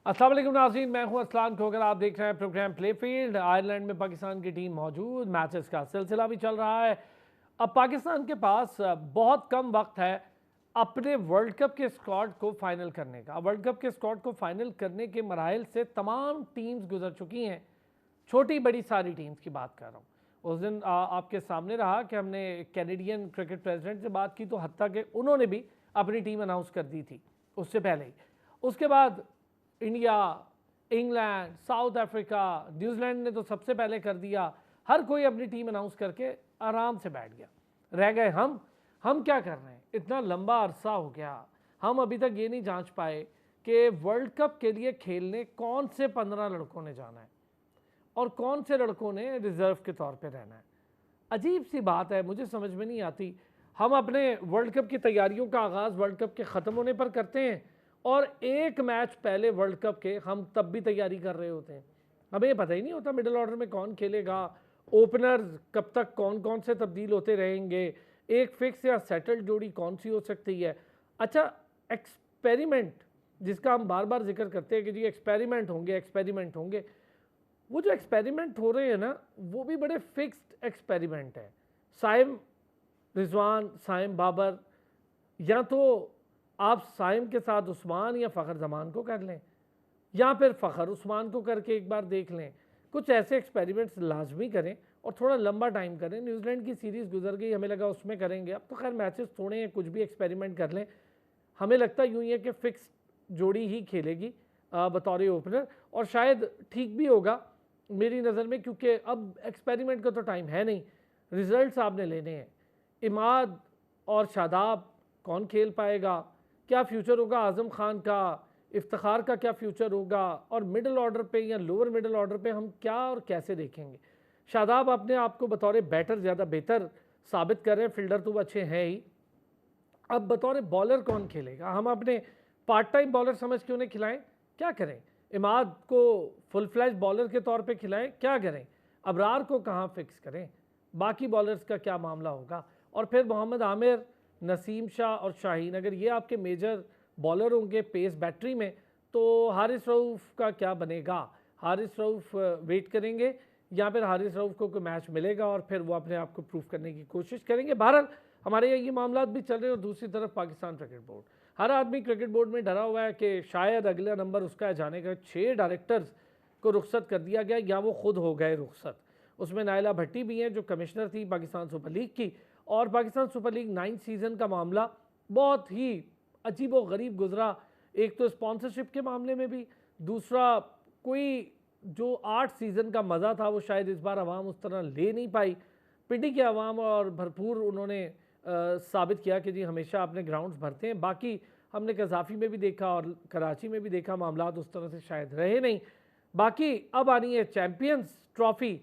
अस्सलाम वालेकुम नाज़रीन, मैं हूं असलान खोकर। आप देख रहे हैं प्रोग्राम प्ले फील्ड। आयरलैंड में पाकिस्तान की टीम मौजूद, मैचेस का सिलसिला भी चल रहा है। अब पाकिस्तान के पास बहुत कम वक्त है अपने वर्ल्ड कप के स्क्वाड को फाइनल करने का। वर्ल्ड कप के स्क्वाड को फाइनल करने के मराहिल से तमाम टीम्स गुजर चुकी हैं, छोटी बड़ी सारी टीम्स की बात कर रहा हूँ। उस दिन आपके सामने रहा कि हमने कैनेडियन क्रिकेट प्रेसिडेंट से बात की, तो हत्ता कि उन्होंने भी अपनी टीम अनाउंस कर दी थी उससे पहले ही। उसके बाद India, England, south Africa, New Zealand ने तो सबसे पहले कर दिया। हर कोई अपनी टीम अनाउंस करके आराम से बैठ गया। रह गए हम क्या कर रहे हैं? इतना लंबा अरसा हो गया, हम अभी तक ये नहीं जांच पाए कि वर्ल्ड कप के लिए खेलने कौन से 15 लड़कों ने जाना है और कौन से लड़कों ने रिजर्व के तौर पे रहना है। अजीब सी बात है, मुझे समझ में नहीं आती। हम अपने वर्ल्ड कप की तैयारियों का आगाज़ वर्ल्ड कप के ख़त्म होने पर करते हैं और एक मैच पहले वर्ल्ड कप के हम तब भी तैयारी कर रहे होते हैं। हमें ये पता ही नहीं होता मिडिल ऑर्डर में कौन खेलेगा, ओपनर्स कब तक कौन कौन से तब्दील होते रहेंगे, एक फिक्स या सेटल्ड जोड़ी कौन सी हो सकती है। अच्छा, एक्सपेरिमेंट जिसका हम बार बार जिक्र करते हैं कि जी एक्सपेरिमेंट होंगे, वो जो एक्सपेरिमेंट हो रहे हैं ना, वो भी बड़े फिक्स्ड एक्सपेरिमेंट हैं। साइम रिजवान, साइम बाबर, या तो आप साइम के साथ उस्मान या फ़खर जमान को कर लें, या फिर फ़खर उस्मान को करके एक बार देख लें। कुछ ऐसे एक्सपेरिमेंट्स लाजमी करें और थोड़ा लंबा टाइम करें। न्यूजीलैंड की सीरीज़ गुजर गई, हमें लगा उसमें करेंगे, अब तो खैर मैचेस थोड़े हैं, कुछ भी एक्सपेरिमेंट कर लें। हमें लगता यूँ ही है कि फ़िक्स जोड़ी ही खेलेगी बतौर ओपनर, और शायद ठीक भी होगा मेरी नज़र में, क्योंकि अब एक्सपेरिमेंट का तो टाइम है नहीं, रिजल्ट्स आपने लेने हैं। इमाद और शादाब कौन खेल पाएगा, क्या फ्यूचर होगा आज़म खान का, इफ्तिखार का क्या फ्यूचर होगा, और मिडिल ऑर्डर पे या लोअर मिडिल ऑर्डर पे हम क्या और कैसे देखेंगे। शादाब अपने आप को बतौर बैटर ज़्यादा बेहतर साबित कर रहे हैं, फील्डर तो वो अच्छे हैं ही। अब बतौर बॉलर कौन खेलेगा? हम अपने पार्ट टाइम बॉलर समझ के उन्हें खिलाएं, क्या करें? इमाद को फुल फ्लैश बॉलर के तौर पे खिलाएं, क्या करें? अबरार को कहाँ फिक्स करें? बाकी बॉलर्स का क्या मामला होगा? और फिर मोहम्मद आमिर, नसीम शाह और शाहीन, अगर ये आपके मेजर बॉलर होंगे पेस बैटरी में, तो हारिस रऊफ़ का क्या बनेगा? हारिस रऊफ़ वेट करेंगे या फिर हारिस रऊफ़ को कोई मैच मिलेगा और फिर वो अपने आप को प्रूव करने की कोशिश करेंगे? बहरहाल हमारे यहाँ ये मामला भी चल रहे हैं। और दूसरी तरफ पाकिस्तान क्रिकेट बोर्ड, हर आदमी क्रिकेट बोर्ड में डरा हुआ है कि शायद अगला नंबर उसका जाने का। 6 डायरेक्टर्स को रुखसत कर दिया गया या वो खुद हो गए रुखसत। उसमें नायला भट्टी भी हैं जो कमिश्नर थी पाकिस्तान सुपर लीग की। और पाकिस्तान सुपर लीग 9 सीज़न का मामला बहुत ही अजीब व गरीब गुजरा। एक तो स्पॉन्सरशिप के मामले में भी, दूसरा कोई जो 8 सीज़न का मज़ा था वो शायद इस बार आवाम उस तरह ले नहीं पाई। पिंडी के अवाम और भरपूर उन्होंने साबित किया कि जी हमेशा अपने ग्राउंड्स भरते हैं। बाकी हमने कज़ाफ़ी में भी देखा और कराची में भी देखा, मामलात उस तरह से शायद रहे नहीं। बाकी अब आनी है चैम्पियंस ट्रॉफ़ी,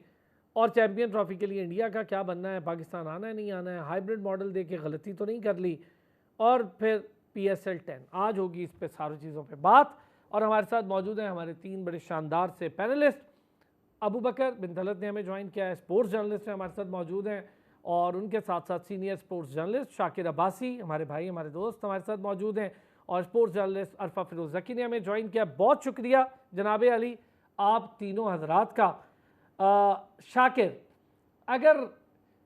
और चैम्पियन ट्रॉफ़ी के लिए इंडिया का क्या बनना है, पाकिस्तान आना है नहीं आना है, हाइब्रिड मॉडल दे के गलती तो नहीं कर ली। और फिर PSL 10 आज होगी, इस पे सारी चीज़ों पे बात। और हमारे साथ मौजूद हैं हमारे 3 बड़े शानदार से पैनलिस्ट। अबू बकर बिन तलत ने हमें ज्वाइन किया है, स्पोर्ट्स जर्नलिस्ट हैं, हमारे साथ मौजूद हैं। और उनके साथ साथ senior sports journalist Shakir Abbasi, हमारे भाई हमारे दोस्त हमारे साथ मौजूद हैं। और स्पोर्ट्स जर्नलिस्ट अरफा फिरोज जकी ने हमें ज्वाइन किया। बहुत शुक्रिया जनाब अली आप तीनों हजरात का। शाकिर, अगर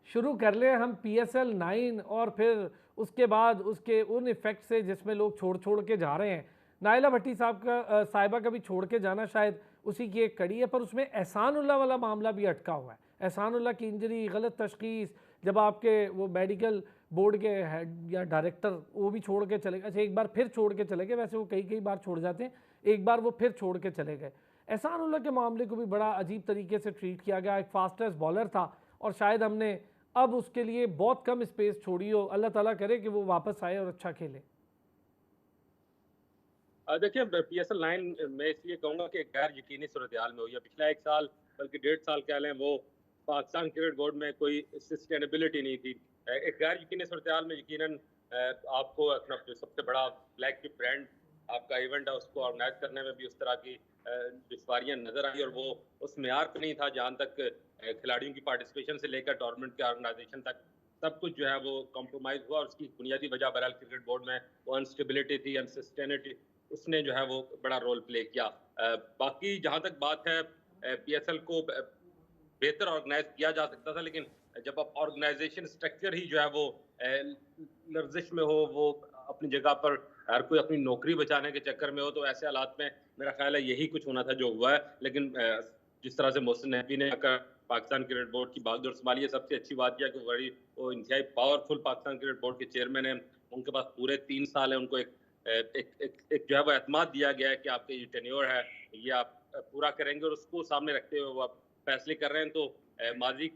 शुरू कर लें हम PSL 9 और फिर उसके बाद उसके उन इफ़ेक्ट से जिसमें लोग छोड़ छोड़ के जा रहे हैं। नायला भट्टी साहब का साहिबा का भी छोड़ के जाना शायद उसी की एक कड़ी है, पर उसमें एहसानुल्लाह वाला मामला भी अटका हुआ है। एहसानुल्लाह की इंजरी, गलत तशखीस, जब आपके वो मेडिकल बोर्ड के हेड या डायरेक्टर वो भी छोड़ के चले गए। अच्छा, एक बार फिर छोड़ के चले गए, वैसे वो कई कई बार छोड़ जाते हैं, एक बार वो फिर छोड़ के चले गए। एहसानुल्लाह के मामले को भी बड़ा अजीब तरीके से ट्रीट किया गया। एक फास्टेस्ट बॉलर था और शायद हमने अब उसके लिए बहुत कम स्पेस छोड़ी हो। अल्लाह ताला करे कि वो वापस आए और अच्छा खेले। देखिए PSL 9 मैं इसलिए कहूँगा कि गैर यकीनी सूरत-ए-हाल में हुई है। पिछला 1 साल बल्कि 1.5 साल कह लें, वो पाकिस्तान क्रिकेट बोर्ड में कोई सस्टेनेबिलिटी नहीं थी। एक गैर यकीनी सूरत-ए-हाल में यकीनन आपको अपना जो सबसे बड़ा फ्लैगशिप ब्रांड आपका इवेंट है उसको ऑर्गेनाइज़ करने में भी उस तरह की दुश्वारियाँ नज़र आई, और वो उस मेयार पे नहीं था जहाँ तक खिलाड़ियों की पार्टिसिपेशन से लेकर टूर्नामेंट के ऑर्गेनाइजेशन तक सब कुछ जो है वो कॉम्प्रोमाइज़ हुआ। और उसकी बुनियादी वजह बहरहाल क्रिकेट बोर्ड में वो अनस्टेबिलिटी थी, उसने जो है वो बड़ा रोल प्ले किया। बाकी जहाँ तक बात है पीएसएल को बेहतर ऑर्गेनाइज किया जा सकता था, लेकिन जब आप ऑर्गेनाइजेशन स्ट्रक्चर ही जो है वो लर्जिश में हो, वो अपनी जगह पर हर कोई अपनी नौकरी बचाने के चक्कर में हो, तो ऐसे हालात में मेरा ख्याल है यही कुछ होना था जो हुआ है। लेकिन जिस तरह से मोहसिन नकवी ने आकर पाकिस्तान क्रिकेट बोर्ड की बागडोर संभाली है, सबसे अच्छी बात यह है कि बड़ी वो इंतहाई पावरफुल पाकिस्तान क्रिकेट बोर्ड के चेयरमैन हैं। उनके पास पूरे 3 साल है, उनको एक जो है वो एतमाद दिया गया है कि आपके ये टेन्योर है, ये आप पूरा करेंगे, और उसको सामने रखते हुए वो आप फैसले कर रहे हैं। तो माजी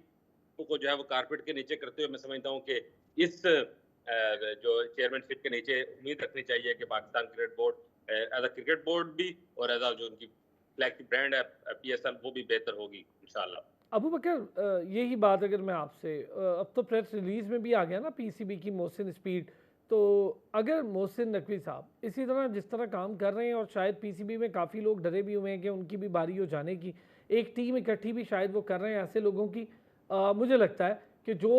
को जो है वो कारपेट के नीचे करते हुए मैं समझता हूँ कि इस जो चेयरमैनशिप के नीचे उम्मीद रखनी चाहिए कि Pakistan cricket board as a cricket board भी और एज अ जो उनकी फ्लैगशिप ब्रांड है पीएसएल, वो भी बेहतर होगी इंशाल्लाह। अबू बकर, यही बात अगर मैं आपसे, अब तो प्रेस रिलीज में भी आ गया ना पीसीबी की मोहसिन स्पीड, तो अगर मोहसिन नकवी साहब इसी तरह जिस तरह काम कर रहे हैं, और शायद पीसीबी में काफ़ी लोग डरे भी हुए हैं कि उनकी भी बारी हो जाने की, एक टीम इकट्ठी भी शायद वो कर रहे हैं ऐसे लोगों की, मुझे लगता है कि जो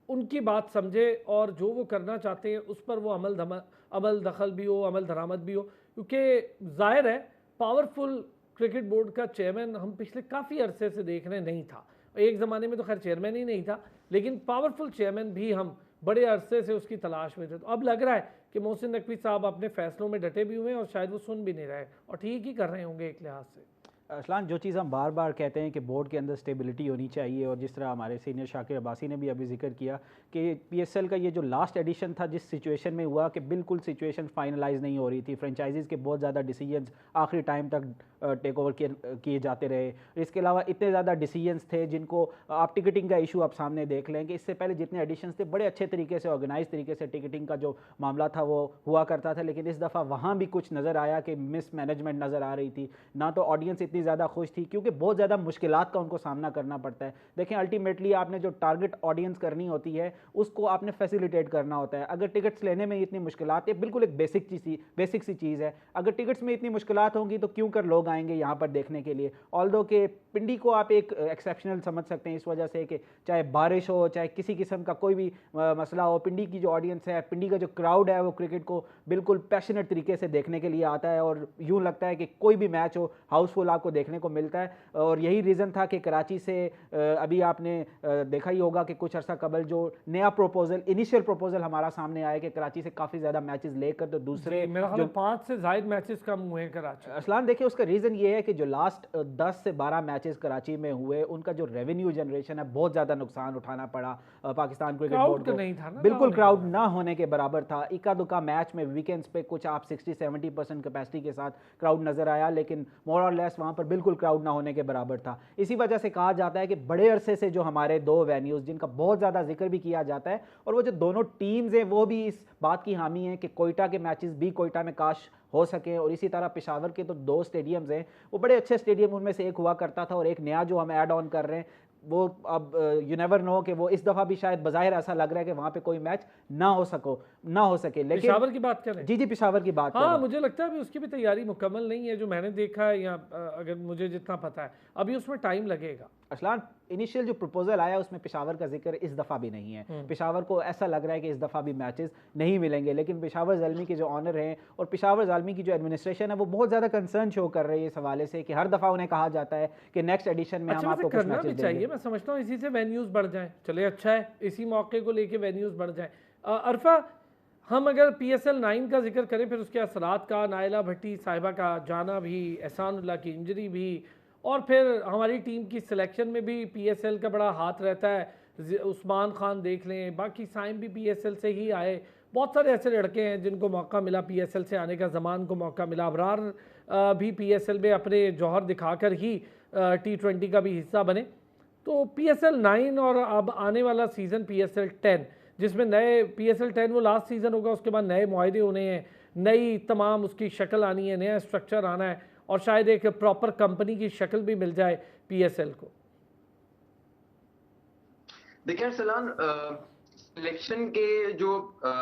उनकी बात समझे और जो वो करना चाहते हैं उस पर वो अमल दखल भी हो, अमल दरामद भी हो, क्योंकि जाहिर है पावरफुल क्रिकेट बोर्ड का चेयरमैन हम पिछले काफ़ी अरसे से देख रहे नहीं था। एक ज़माने में तो खैर चेयरमैन ही नहीं था, लेकिन पावरफुल चेयरमैन भी हम बड़े अरसे से उसकी तलाश में थे। तो अब लग रहा है कि मोहसिन नकवी साहब अपने फैसलों में डटे भी हुए हैं और शायद वो सुन भी नहीं रहे, और ठीक ही कर रहे होंगे एक लिहाज से। असलान, जो चीज़ हम बार बार कहते हैं कि बोर्ड के अंदर स्टेबिलिटी होनी चाहिए, और जिस तरह हमारे सीनियर शाकिर अब्बासी ने भी अभी जिक्र किया कि पीएसएल का ये जो लास्ट एडिशन था, जिस सिचुएशन में हुआ कि बिल्कुल सिचुएशन फाइनलाइज नहीं हो रही थी, फ्रेंचाइजीज़ के बहुत ज़्यादा डिसीजंस आखिरी टाइम तक टेक ओवर किए जाते रहे। इसके अलावा इतने ज़्यादा डिसीजंस थे जिनको आप टिकटिंग का इशू आप सामने देख लें कि इससे पहले जितने एडिशंस थे बड़े अच्छे तरीके से ऑर्गेनाइज तरीके से टिकटिंग का जो मामला था वो हुआ करता था, लेकिन इस दफ़ा वहाँ भी कुछ नज़र आया कि मिस मैनेजमेंट नज़र आ रही थी। ना तो ऑडियंस इतनी ज़्यादा खुश थी, क्योंकि बहुत ज़्यादा मुश्किलात का उनको सामना करना पड़ता है। देखें, अल्टीमेटली आपने जो टारगेट ऑडियंस करनी होती है उसको आपने फैसिलिटेट करना होता है। अगर टिकट्स लेने में इतनी मुश्किलात, ये बिल्कुल एक बेसिक सी चीज़ है, अगर टिकट्स में इतनी मुश्किलात होंगी तो क्यों कर लोग आएंगे यहाँ पर देखने के लिए। ऑल्दो के पिंडी को आप एक एक्सेप्शनल समझ सकते हैं इस वजह से कि चाहे बारिश हो, चाहे किसी किस्म का कोई भी मसला हो, पिंडी की जो ऑडियंस है, पिंडी का जो क्राउड है, वो क्रिकेट को बिल्कुल पैशनेट तरीके से देखने के लिए आता है, और यूँ लगता है कि कोई भी मैच हो हाउसफुल आपको देखने को मिलता है। और यही रीज़न था कि कराची से अभी आपने देखा ही होगा कि कुछ अर्सा कबल जो नया प्रपोजल, इनिशियल प्रपोजल हमारा सामने आया कि कराची से काफ़ी ज़्यादा मैचेस लेकर तो दूसरे जो 5 से ज़ायद मैचेस कम हुए हैं कराची। असलान देखिए, उसका रीज़न ये है कि जो लास्ट 10 से 12 मैचेस कराची में हुए, उनका जो रेवेन्यू जनरेशन है बहुत ज़्यादा नुकसान उठाना पड़ा पाकिस्तान क्रिकेट बोर्ड को। नहीं था ना, बिल्कुल क्राउड ना होने के बराबर था। इक्का दुक्का मैच में वीकेंड्स पे कुछ आप 60-70% कैपेसिटी के साथ क्राउड नज़र आया, लेकिन मोर और लेस वहाँ पर बिल्कुल क्राउड ना होने के बराबर था। इसी वजह से कहा जाता है कि बड़े अरसे से जो हमारे दो वेन्यूज़ जिनका बहुत ज़्यादा जिक्र भी किया जाता है, और वो जो दोनों टीम्स हैं वो भी इस बात की हामी है कि कोयटा के मैचेस भी कोयटा में काश हो सके, और इसी तरह पेशावर के तो 2 स्टेडियम्स हैं, वो बड़े अच्छे स्टेडियम उनमें से एक हुआ करता था, और एक नया जो हम ऐड ऑन कर रहे हैं वो अब यू नेवर नो कि वो इस दफ़ा भी शायद बज़ाहिर ऐसा लग रहा है कि वहाँ पे कोई मैच ना हो सके। लेकिन पेशावर की बात करें, जी पेशावर की बात हाँ, मुझे लगता है अभी उसकी भी तैयारी मुकम्मल नहीं है जो मैंने देखा है, या अगर मुझे जितना पता है अभी उसमें टाइम लगेगा। असलान, इनिशियल जो प्रपोजल आया उसमें पेशावर का जिक्र इस दफ़ा भी नहीं है। पेशावर को ऐसा लग रहा है कि इस दफ़ा भी मैचेस नहीं मिलेंगे, लेकिन पेशावर ज़ल्मी के जो ऑनर हैं और पेशावर ज़ल्मी की जो एडमिनिस्ट्रेशन है वो बहुत ज़्यादा कंसर्न शो कर रही है इस हवाले से कि हर दफ़ा उन्हें कहा जाता है कि नेक्स्ट एडिशन में हम आपको कुछ मैचेस देंगे। मैं समझता हूँ इसी से वेन्यूज़ बढ़ जाएं, चले अच्छा है, इसी मौके को लेके वेन्यूज़ बढ़ जाएं। अरफा, हम अगर PSL 9 का जिक्र करें, फिर उसके असरात का, नायला भट्टी साहिबा का जाना भी, एहसानुल्लाह की इंजरी भी, और फिर हमारी टीम की सिलेक्शन में भी PSL का बड़ा हाथ रहता है। उस्मान खान देख लें, बाकी साइम भी PSL से ही आए, बहुत सारे ऐसे लड़के हैं जिनको मौका मिला PSL से आने का, ज़मान को मौका मिला, अबरार भी PSL में अपने जौहर दिखाकर ही T20 का भी हिस्सा बने। तो PSL 9 और अब आने वाला सीज़न PSL 10, जिसमें नए PSL 10 वो लास्ट सीज़न होगा, उसके बाद नए मुआहदे होने हैं, नई तमाम उसकी शक्ल आनी है, नया स्ट्रक्चर आना है, और शायद एक प्रॉपर कंपनी की शक्ल भी मिल जाए PSL को। देखिए सलान, सिलेक्शन के जो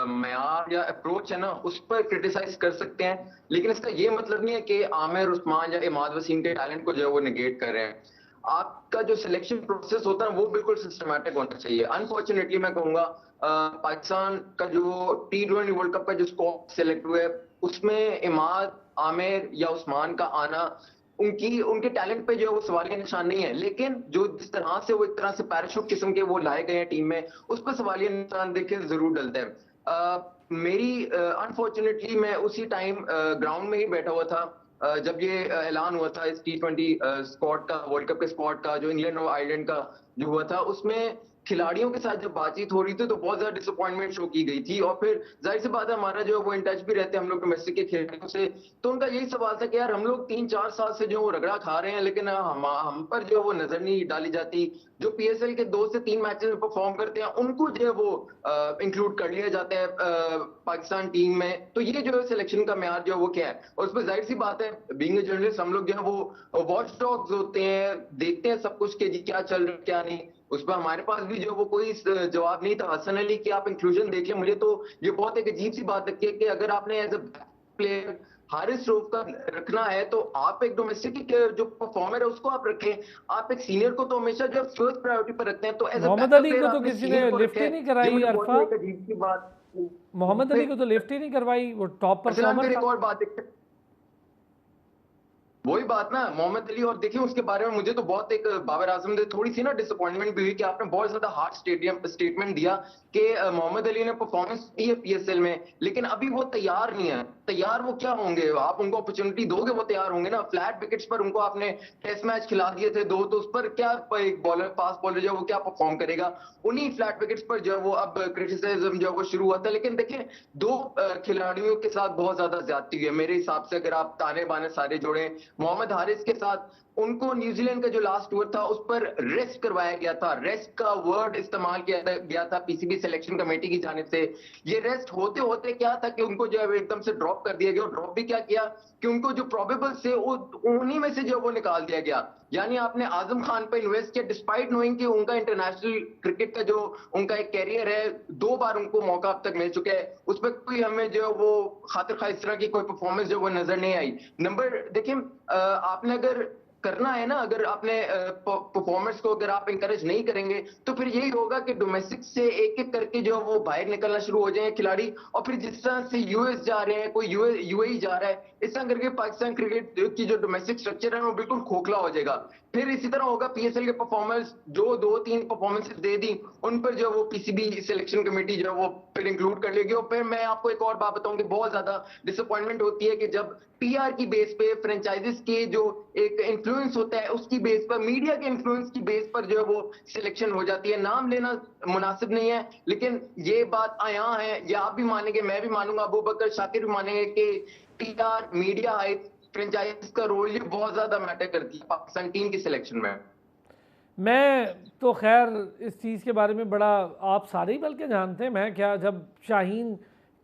मयार या अप्रोच है ना, उस पर क्रिटिसाइज कर सकते हैं, लेकिन इसका ये मतलब नहीं है कि आमिर उस्मान या इमाद वसीम के टैलेंट को जो है वो निगेट कर रहे हैं। आपका जो सिलेक्शन प्रोसेस होता है वो बिल्कुल सिस्टमैटिक होना चाहिए। अनफॉर्चुनेटली मैं कहूँगा पाकिस्तान का जो T20 वर्ल्ड कप का जो स्क्वाड सिलेक्ट हुआ है उसमें इमाद आमिर या उस्मान का आना उनके टैलेंट पे जो है वो सवालिया निशान नहीं है, लेकिन जो जिस तरह से वो एक तरह से पैराशूट किस्म के वो लाए गए हैं टीम में, उस पर सवालिया निशान देखिए जरूर डलता है। मेरी अनफॉर्चुनेटली मैं उसी टाइम ग्राउंड में ही बैठा हुआ था जब ये ऐलान हुआ था इस T20 स्क्वाड का, वर्ल्ड कप के स्क्वाड का जो इंग्लैंड और आयरलैंड का जो हुआ था, उसमें खिलाड़ियों के साथ जब बातचीत हो रही थी तो बहुत ज्यादा डिसअपॉइंटमेंट शो की गई थी। और फिर जाहिर सी बात है हमारा जो वो इन टच भी रहते हैं हम लोग डोमेस्टिक के खिलाड़ियों से, तो उनका यही सवाल था कि यार हम लोग 3-4 साल से जो वो रगड़ा खा रहे हैं, लेकिन हम पर जो वो नजर नहीं डाली जाती। जो PSL के 2 से 3 मैचेस में परफॉर्म करते हैं उनको जो है वो इंक्लूड कर लिया जाता है पाकिस्तान टीम में। तो ये जो है सिलेक्शन का म्यार जो है वो क्या है, और उस पर जाहिर सी बात है बीइंग अ जर्नलिस्ट हम लोग जो है वो वॉच डॉग्स होते हैं, देखते हैं सब कुछ कि जी क्या चल रहा है क्या नहीं। उस पर हमारे पास भी जो वो कोई जवाब नहीं था। हसन अली की आप इंक्लूजन देख लें, मुझे तो ये बहुत एक अजीब सी बात लगती है कि अगर आपने as a player Haris Rauf का रखना है तो आप एक डोमेस्टिक जो परफॉर्मर है उसको आप रखें। आप एक सीनियर को तो हमेशा जो फर्स्ट प्रायोरिटी पर रखते हैं, तो एज अ मोहम्मद अली को तो किसी ने लिफ्ट ही नहीं कराई अरफा। अजीब सी बात। मोहम्मद अली को तो लिफ्ट ही नहीं करवाई, वो टॉप परफॉर्मर फिर था। एक और बात वही बात ना मोहम्मद अली, और देखिए उसके बारे में मुझे तो बहुत एक बाबर आजम ने थोड़ी सी ना डिसअपॉइंटमेंट भी हुई कि आपने बहुत ज्यादा हार्ड स्टेटमेंट दिया कि मोहम्मद अली ने परफॉर्मेंस दी है PSL में, लेकिन अभी वो तैयार नहीं है। तैयार वो क्या होंगे, आप उनको अपॉर्चुनिटी दोगे वो तैयार होंगे ना। फ्लैट विकेट्स पर उनको आपने टेस्ट मैच खिला दिए थे 2, तो उस पर क्या एक बॉलर फास्ट बॉलर जो है वो क्या परफॉर्म करेगा। उन्हीं फ्लैट विकेट्स पर जो है वो अब क्रिटिसिज्म जो है वो शुरू हुआ था। लेकिन देखिए 2 खिलाड़ियों के साथ बहुत ज्यादा ज्यादती हुई है मेरे हिसाब से, अगर आप ताने बाने सारे जोड़े। मोहम्मद हारिस के साथ उनको न्यूजीलैंड का जो लास्ट टूर था उस पर रेस्ट करवाया गया था। रेस्ट का वर्ड इस्तेमाल किया गया था PCB सिलेक्शन कमेटी की जानिब से। ये रेस्ट होते होते क्या था कि उनको जो है एकदम से ड्रॉप कर दिया गया, और ड्रॉप भी क्या किया कि उनको जो प्रोबेबल से उन्हीं में से जो वो निकाल दिया गया। यानी आपने आजम खान पर इन्वेस्ट किया डिस्पाइट नोइंग कि उनका इंटरनेशनल क्रिकेट का जो उनका एक कैरियर है, 2 बार उनको मौका अब तक मिल चुका है, उस पर कोई हमें जो वो खातिर खा इस तरह की कोई परफॉर्मेंस जो वो नजर नहीं आई। नंबर देखिए आपने अगर करना है ना, अगर आपने परफॉर्मेंस को अगर आप इंकरेज नहीं करेंगे तो फिर यही होगा कि डोमेस्टिक से एक एक करके जो वो बाहर निकलना शुरू हो जाएंगे खिलाड़ी, और फिर जिस तरह से US जा रहे हैं, कोई UAE जा रहा है, इस तरह करके पाकिस्तान क्रिकेट की जो डोमेस्टिक स्ट्रक्चर है वो बिल्कुल खोखला हो जाएगा। फिर इसी तरह होगा PSL के परफॉर्मेंस जो 2-3 परफॉर्मेंसेस दे दी उन पर जो वो PCB सिलेक्शन कमेटी जो है वो फिर इंक्लूड कर लेगी। और फिर मैं आपको एक और बात बताऊं कि बहुत ज्यादा डिसअपॉइंटमेंट होती है कि जब PR की बेस पे फ्रेंचाइजीज के जो एक इन्फ्लुएंस होता है उसकी बेस पर, मीडिया के इन्फ्लुएंस की बेस पर जो है वो सिलेक्शन हो जाती है। नाम लेना मुनासिब नहीं है, लेकिन ये बात यहाँ है, ये आप भी मानेंगे मैं भी मानूंगा, अबू बकर शाकिर भी मानेंगे कि PR मीडिया हाइप फ्रेंचाइज का रोल ये बहुत ज्यादा मैटर करती है पाकिस्तान टीम की सिलेक्शन में। मैं तो खैर इस चीज़ के बारे में बड़ा आप सारे ही बल्कि जानते हैं, मैं क्या, जब शाहीन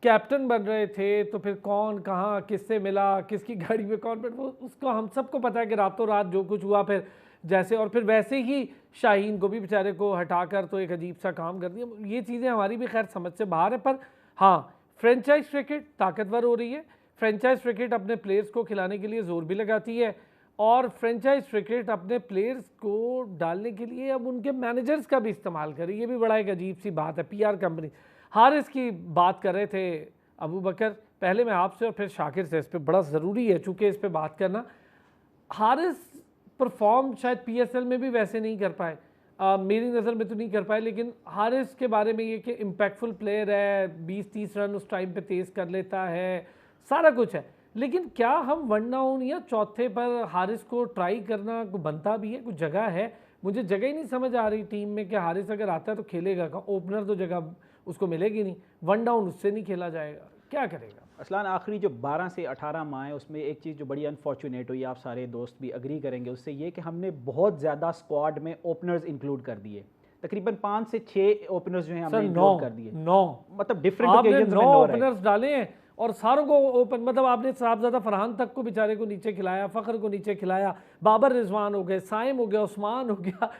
कैप्टन बन रहे थे तो फिर कौन कहाँ किससे मिला, किसकी गाड़ी में कौन बैठ, वो उसको हम सबको पता है कि रातों रात जो कुछ हुआ फिर जैसे, और फिर वैसे ही शाहीन को भी बेचारे को हटाकर तो एक अजीब सा काम कर दिया। ये चीज़ें हमारी भी खैर समझ से बाहर है, पर हाँ फ्रेंचाइज क्रिकेट ताकतवर हो रही है। फ्रेंचाइज क्रिकेट अपने प्लेयर्स को खिलाने के लिए ज़ोर भी लगाती है, और फ्रेंचाइज क्रिकेट अपने प्लेयर्स को डालने के लिए अब उनके मैनेजर्स का भी इस्तेमाल करे। ये भी बड़ा एक अजीब सी बात है। PR कंपनी, हारिस की बात कर रहे थे अबू बकर, पहले मैं आपसे और फिर शाकिर से, इस पर बड़ा ज़रूरी है चूँकि इस पर बात करना। हारिस परफॉर्म शायद PSL में भी वैसे नहीं कर पाए, मेरी नज़र में तो नहीं कर पाए, लेकिन हारिस के बारे में ये कि इम्पैक्टफुल प्लेयर है, 20-30 रन उस टाइम पे तेज़ कर लेता है, सारा कुछ है, लेकिन क्या हम 1 डाउन या चौथे पर हारिस को ट्राई करना को बनता भी है? कुछ जगह है, मुझे जगह ही नहीं समझ आ रही टीम में कि हारिस अगर आता है तो खेलेगा का, ओपनर तो जगह उसको मिलेगी नहीं, 1 डाउन उससे नहीं खेला जाएगा, क्या करेगा? असलान आखिरी जो 12 से 18 माह है उसमें एक चीज़ जो बड़ी अनफॉर्चुनेट हुई, आप सारे दोस्त भी अग्री करेंगे उससे, ये कि हमने बहुत ज़्यादा स्क्वाड में ओपनर्स इंक्लूड कर दिए। तकरीबन 5 से 6 ओपनर्स जो हैं हमने इंक्लूड कर दिए। 9 मतलब डिफरेंट ओकेजन्स में 9 ओपनर्स डाले हैं और सारों को ओपन, मतलब आपने साहबजादा फरहान तक को बेचारे को नीचे खिलाया, फ़खर को नीचे खिलाया, बाबर रिजवान हो गए, साइम हो गया, उस्मान हो गया,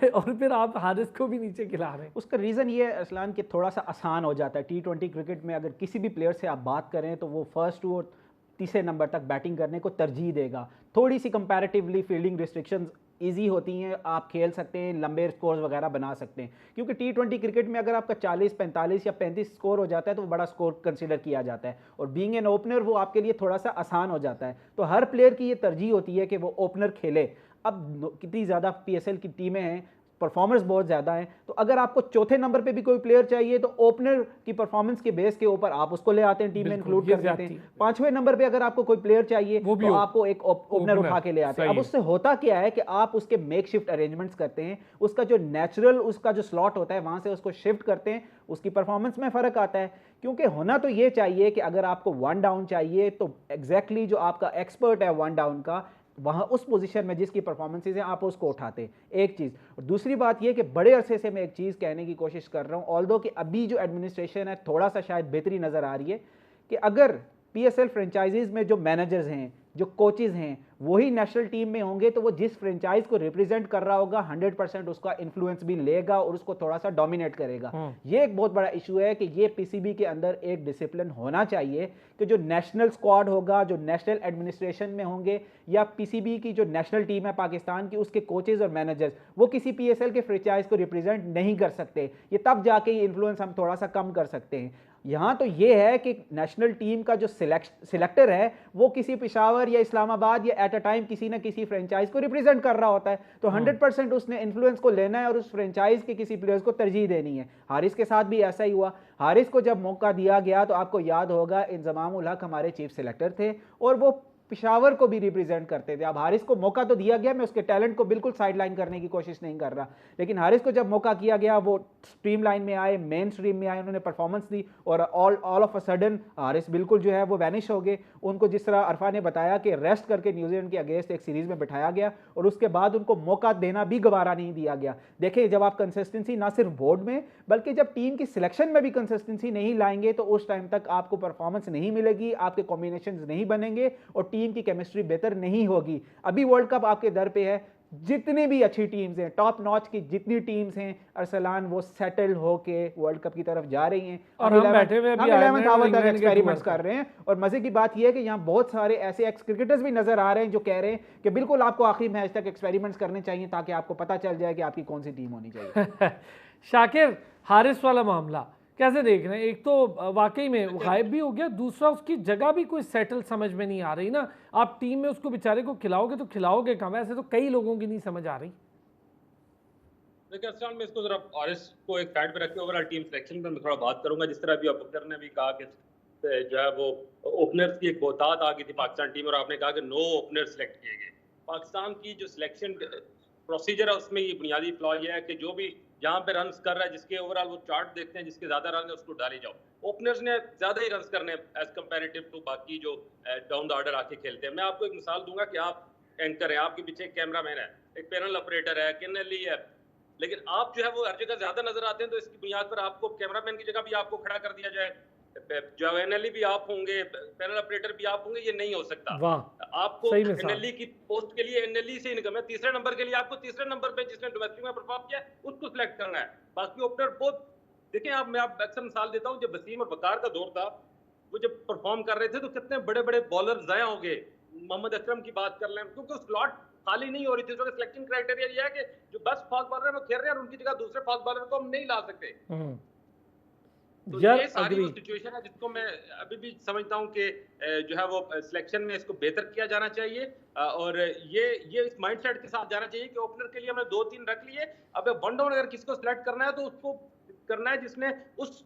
और फिर आप हारिस को भी नीचे खिला रहे हैं। उसका रीज़न ये है असलान कि थोड़ा सा आसान हो जाता है। T20 क्रिकेट में अगर किसी भी प्लेयर से आप बात करें तो वो फर्स्ट और तीसरे नंबर तक बैटिंग करने को तरजीह देगा। थोड़ी सी कंपैरेटिवली फील्डिंग रिस्ट्रिक्शंस ईजी होती हैं, आप खेल सकते हैं, लंबे स्कोर्स वगैरह बना सकते हैं, क्योंकि T20 क्रिकेट में अगर आपका 40, 45 या 35 स्कोर हो जाता है तो वो बड़ा स्कोर कंसीडर किया जाता है, और बीइंग एन ओपनर वो आपके लिए थोड़ा सा आसान हो जाता है। तो हर प्लेयर की ये तरजीह होती है कि वो ओपनर खेले। अब कितनी ज़्यादा PSL की टीमें हैं, परफॉर्मर्स बहुत ज़्यादा हैं, तो अगर आपको चौथे नंबर पे भी कोई प्लेयर चाहिए तो ओपनर की परफॉर्मेंस के बेस के ऊपर आप उसको ले आते हैं, टीम में इंक्लूड कर देते हैं। पांचवें नंबर पे अगर आपको कोई प्लेयर चाहिए तो आपको एक ओपनर उठा के ले आते हैं। अब उससे होता क्या है कि आप उसके मेकशिफ्ट अरेंजमेंट्स करते हैं, उसका जो नेचुरल उसका जो स्लॉट होता है वहां से उसको शिफ्ट करते हैं, उसकी परफॉर्मेंस में फ़र्क आता है। क्योंकि होना तो ये चाहिए कि अगर आपको वन डाउन चाहिए तो एग्जैक्टली जो आपका एक्सपर्ट है वन डाउन का, वहाँ उस पोजीशन में जिसकी परफॉर्मेंसेज हैं आप उसको उठाते हैं, एक चीज़। और दूसरी बात ये कि बड़े अरसे से मैं एक चीज़ कहने की कोशिश कर रहा हूँ, ऑल्दो कि अभी जो एडमिनिस्ट्रेशन है थोड़ा सा शायद बेहतरी नज़र आ रही है, कि अगर PSL फ्रेंचाइजीज में जो मैनेजर्स हैं, जो कोचेज़ हैं, वही नेशनल टीम में होंगे तो वो जिस फ्रेंचाइज को रिप्रेजेंट कर रहा होगा 100% उसका इन्फ्लुएंस भी लेगा और उसको थोड़ा सा डोमिनेट करेगा। ये एक बहुत बड़ा इशू है कि ये PCB के अंदर एक डिसिप्लिन होना चाहिए कि जो नेशनल स्क्वाड होगा, जो नेशनल एडमिनिस्ट्रेशन में होंगे या PCB की जो नेशनल टीम है पाकिस्तान की, उसके कोचेज और मैनेजर्स वो किसी PSL के फ्रेंचाइज को रिप्रेजेंट नहीं कर सकते। ये तब जाके ये इन्फ्लुएंस हम थोड़ा सा कम कर सकते हैं। यहाँ तो ये है कि नेशनल टीम का जो सिलेक्टर है वो किसी पेशावर या इस्लामाबाद या एट अ टाइम किसी ना किसी फ्रेंचाइज को रिप्रेजेंट कर रहा होता है, तो 100% उसने इन्फ्लुएंस को लेना है और उस फ्रेंचाइज के किसी प्लेयर्स को तरजीह देनी है। हारिस के साथ भी ऐसा ही हुआ। हारिस को जब मौका दिया गया तो आपको याद होगा इंजमाम उल हक हमारे चीफ सिलेक्टर थे और वो पेशावर को भी रिप्रेजेंट करते थे। अब हारिस को मौका तो दिया गया, मैं उसके टैलेंट को बिल्कुल साइडलाइन करने की कोशिश नहीं कर रहा, लेकिन हारिस को जब मौका किया गया वो स्ट्रीम लाइन में आए, मेन स्ट्रीम में आए, उन्होंने परफॉर्मेंस दी और all of a sudden Haris बिल्कुल जो है वो वैनिश हो गए। उनको जिस तरह अरफा ने बताया कि रेस्ट करके न्यूजीलैंड के अगेंस्ट एक सीरीज में बिठाया गया और उसके बाद उनको मौका देना भी गवारा नहीं दिया गया। देखिए, जब आप कंसिस्टेंसी ना सिर्फ बोर्ड में बल्कि जब टीम की सिलेक्शन में भी कंसिस्टेंसी नहीं लाएंगे तो उस टाइम तक आपको परफॉर्मेंस नहीं मिलेगी, आपके कॉम्बिनेशंस नहीं बनेंगे और टीम की केमिस्ट्री बेहतर नहीं होगी। अभी वर्ल्ड कप आपके दर पे है, जितनी भी अच्छी टीम्स हैं, टॉप नॉच की जितनी टीम्स हैं अरसलान, वो सेटल होके वर्ल्ड कप की तरफ जा रही हैं और हम बैठे हुए अभी 11th आवर तक एक्सपेरिमेंट्स कर रहे हैं। और मजे की बात यह है कि यहाँ बहुत सारे ऐसे एक्स क्रिकेटर्स भी नजर आ रहे हैं जो कह रहे हैं कि बिल्कुल आपको आखिरी मैच तक एक्सपेरिमेंट्स करने चाहिए ताकि आपको पता चल जाए कि आपकी कौन सी टीम होनी चाहिए। शाकिर, हारिस वाला मामला कैसे देख रहे हैं? एक तो वाकई में वो गायब भी हो गया, दूसरा उसकी जगह भी कोई सेटल समझ में नहीं आ रही ना। आप टीम में उसको बेचारे को खिलाओगे तो खिलाओगे कम, ऐसे तो कई लोगों की नहीं समझ आ रही। देखिए असल में इसको जरा हारिस को एक साइड पे रख के ओवरऑल टीम सिलेक्शन पर मैं थोड़ा बात करूंगा। जिस तरह अभी अबकर ने भी कहा कि जो है वो ओपनर्स की एक बहुतात आ गई थी पाकिस्तान टीम और आपने कहा कि नो ओपनर सिलेक्ट किए गए। पाकिस्तान की जो सिलेक्शन प्रोसीजर है उसमें ये बुनियादी फ्लॉ ये है कि जो भी जहाँ पे रन्स कर रहा है, जिसके ओवरऑल वो चार्ट देखते हैं, जिसके ज्यादा रन है उसको डाली जाओ। ओपनर्स ने ज्यादा ही रन्स करने एज कंपैरेटिव टू बाकी जो डाउन द ऑर्डर आके खेलते हैं। मैं आपको एक मिसाल दूंगा कि आप एंकर है, आपके पीछे एक कैमरामैन है, एक पैनल ऑपरेटर है, किन्नली है, लेकिन आप जो है वो हर जगह ज्यादा नजर आते हैं, तो इसकी बुनियाद पर आपको कैमरामैन की जगह भी आपको खड़ा कर दिया जाए, जो एनएलई भी आप होंगे, पैनल ऑपरेटर भी आप होंगे, ये नहीं हो सकता। आपको एनएलई की पोस्ट के लिए एनएलई से इनकम है, तीसरे नंबर के लिए आपको तीसरे नंबर पे जिसने डोमेस्टिक में परफॉर्म किया उसको सिलेक्ट करना है। बाकी ओपनर बहुत देखें आप, मैं आप अक्सर मिसाल देता हूँ, जब वसीम और वकार का दौर था वो जब परफॉर्म कर रहे थे तो कितने बड़े बड़े बॉलर जाया हो गए। मोहम्मद अकरम की बात कर लें, क्योंकि स्लॉट खाली नहीं हो रही थी। तो सिलेक्शन क्राइटेरिया ये है कि जो बेस्ट फास्ट बॉलर है वो खेल रहे हैं और उनकी जगह दूसरे फास्ट बॉलर को हम नहीं ला सकते। तो ये सारी वो सिचुएशन है जिसको मैं अभी भी समझता हूँ कि जो है वो सिलेक्शन में इसको बेहतर किया जाना चाहिए और ये इस माइंडसेट के साथ जाना चाहिए कि ओपनर के लिए हमने 2-3 रख लिए, अब वन डाउन अगर किसको सिलेक्ट करना है तो उसको करना है जिसने उस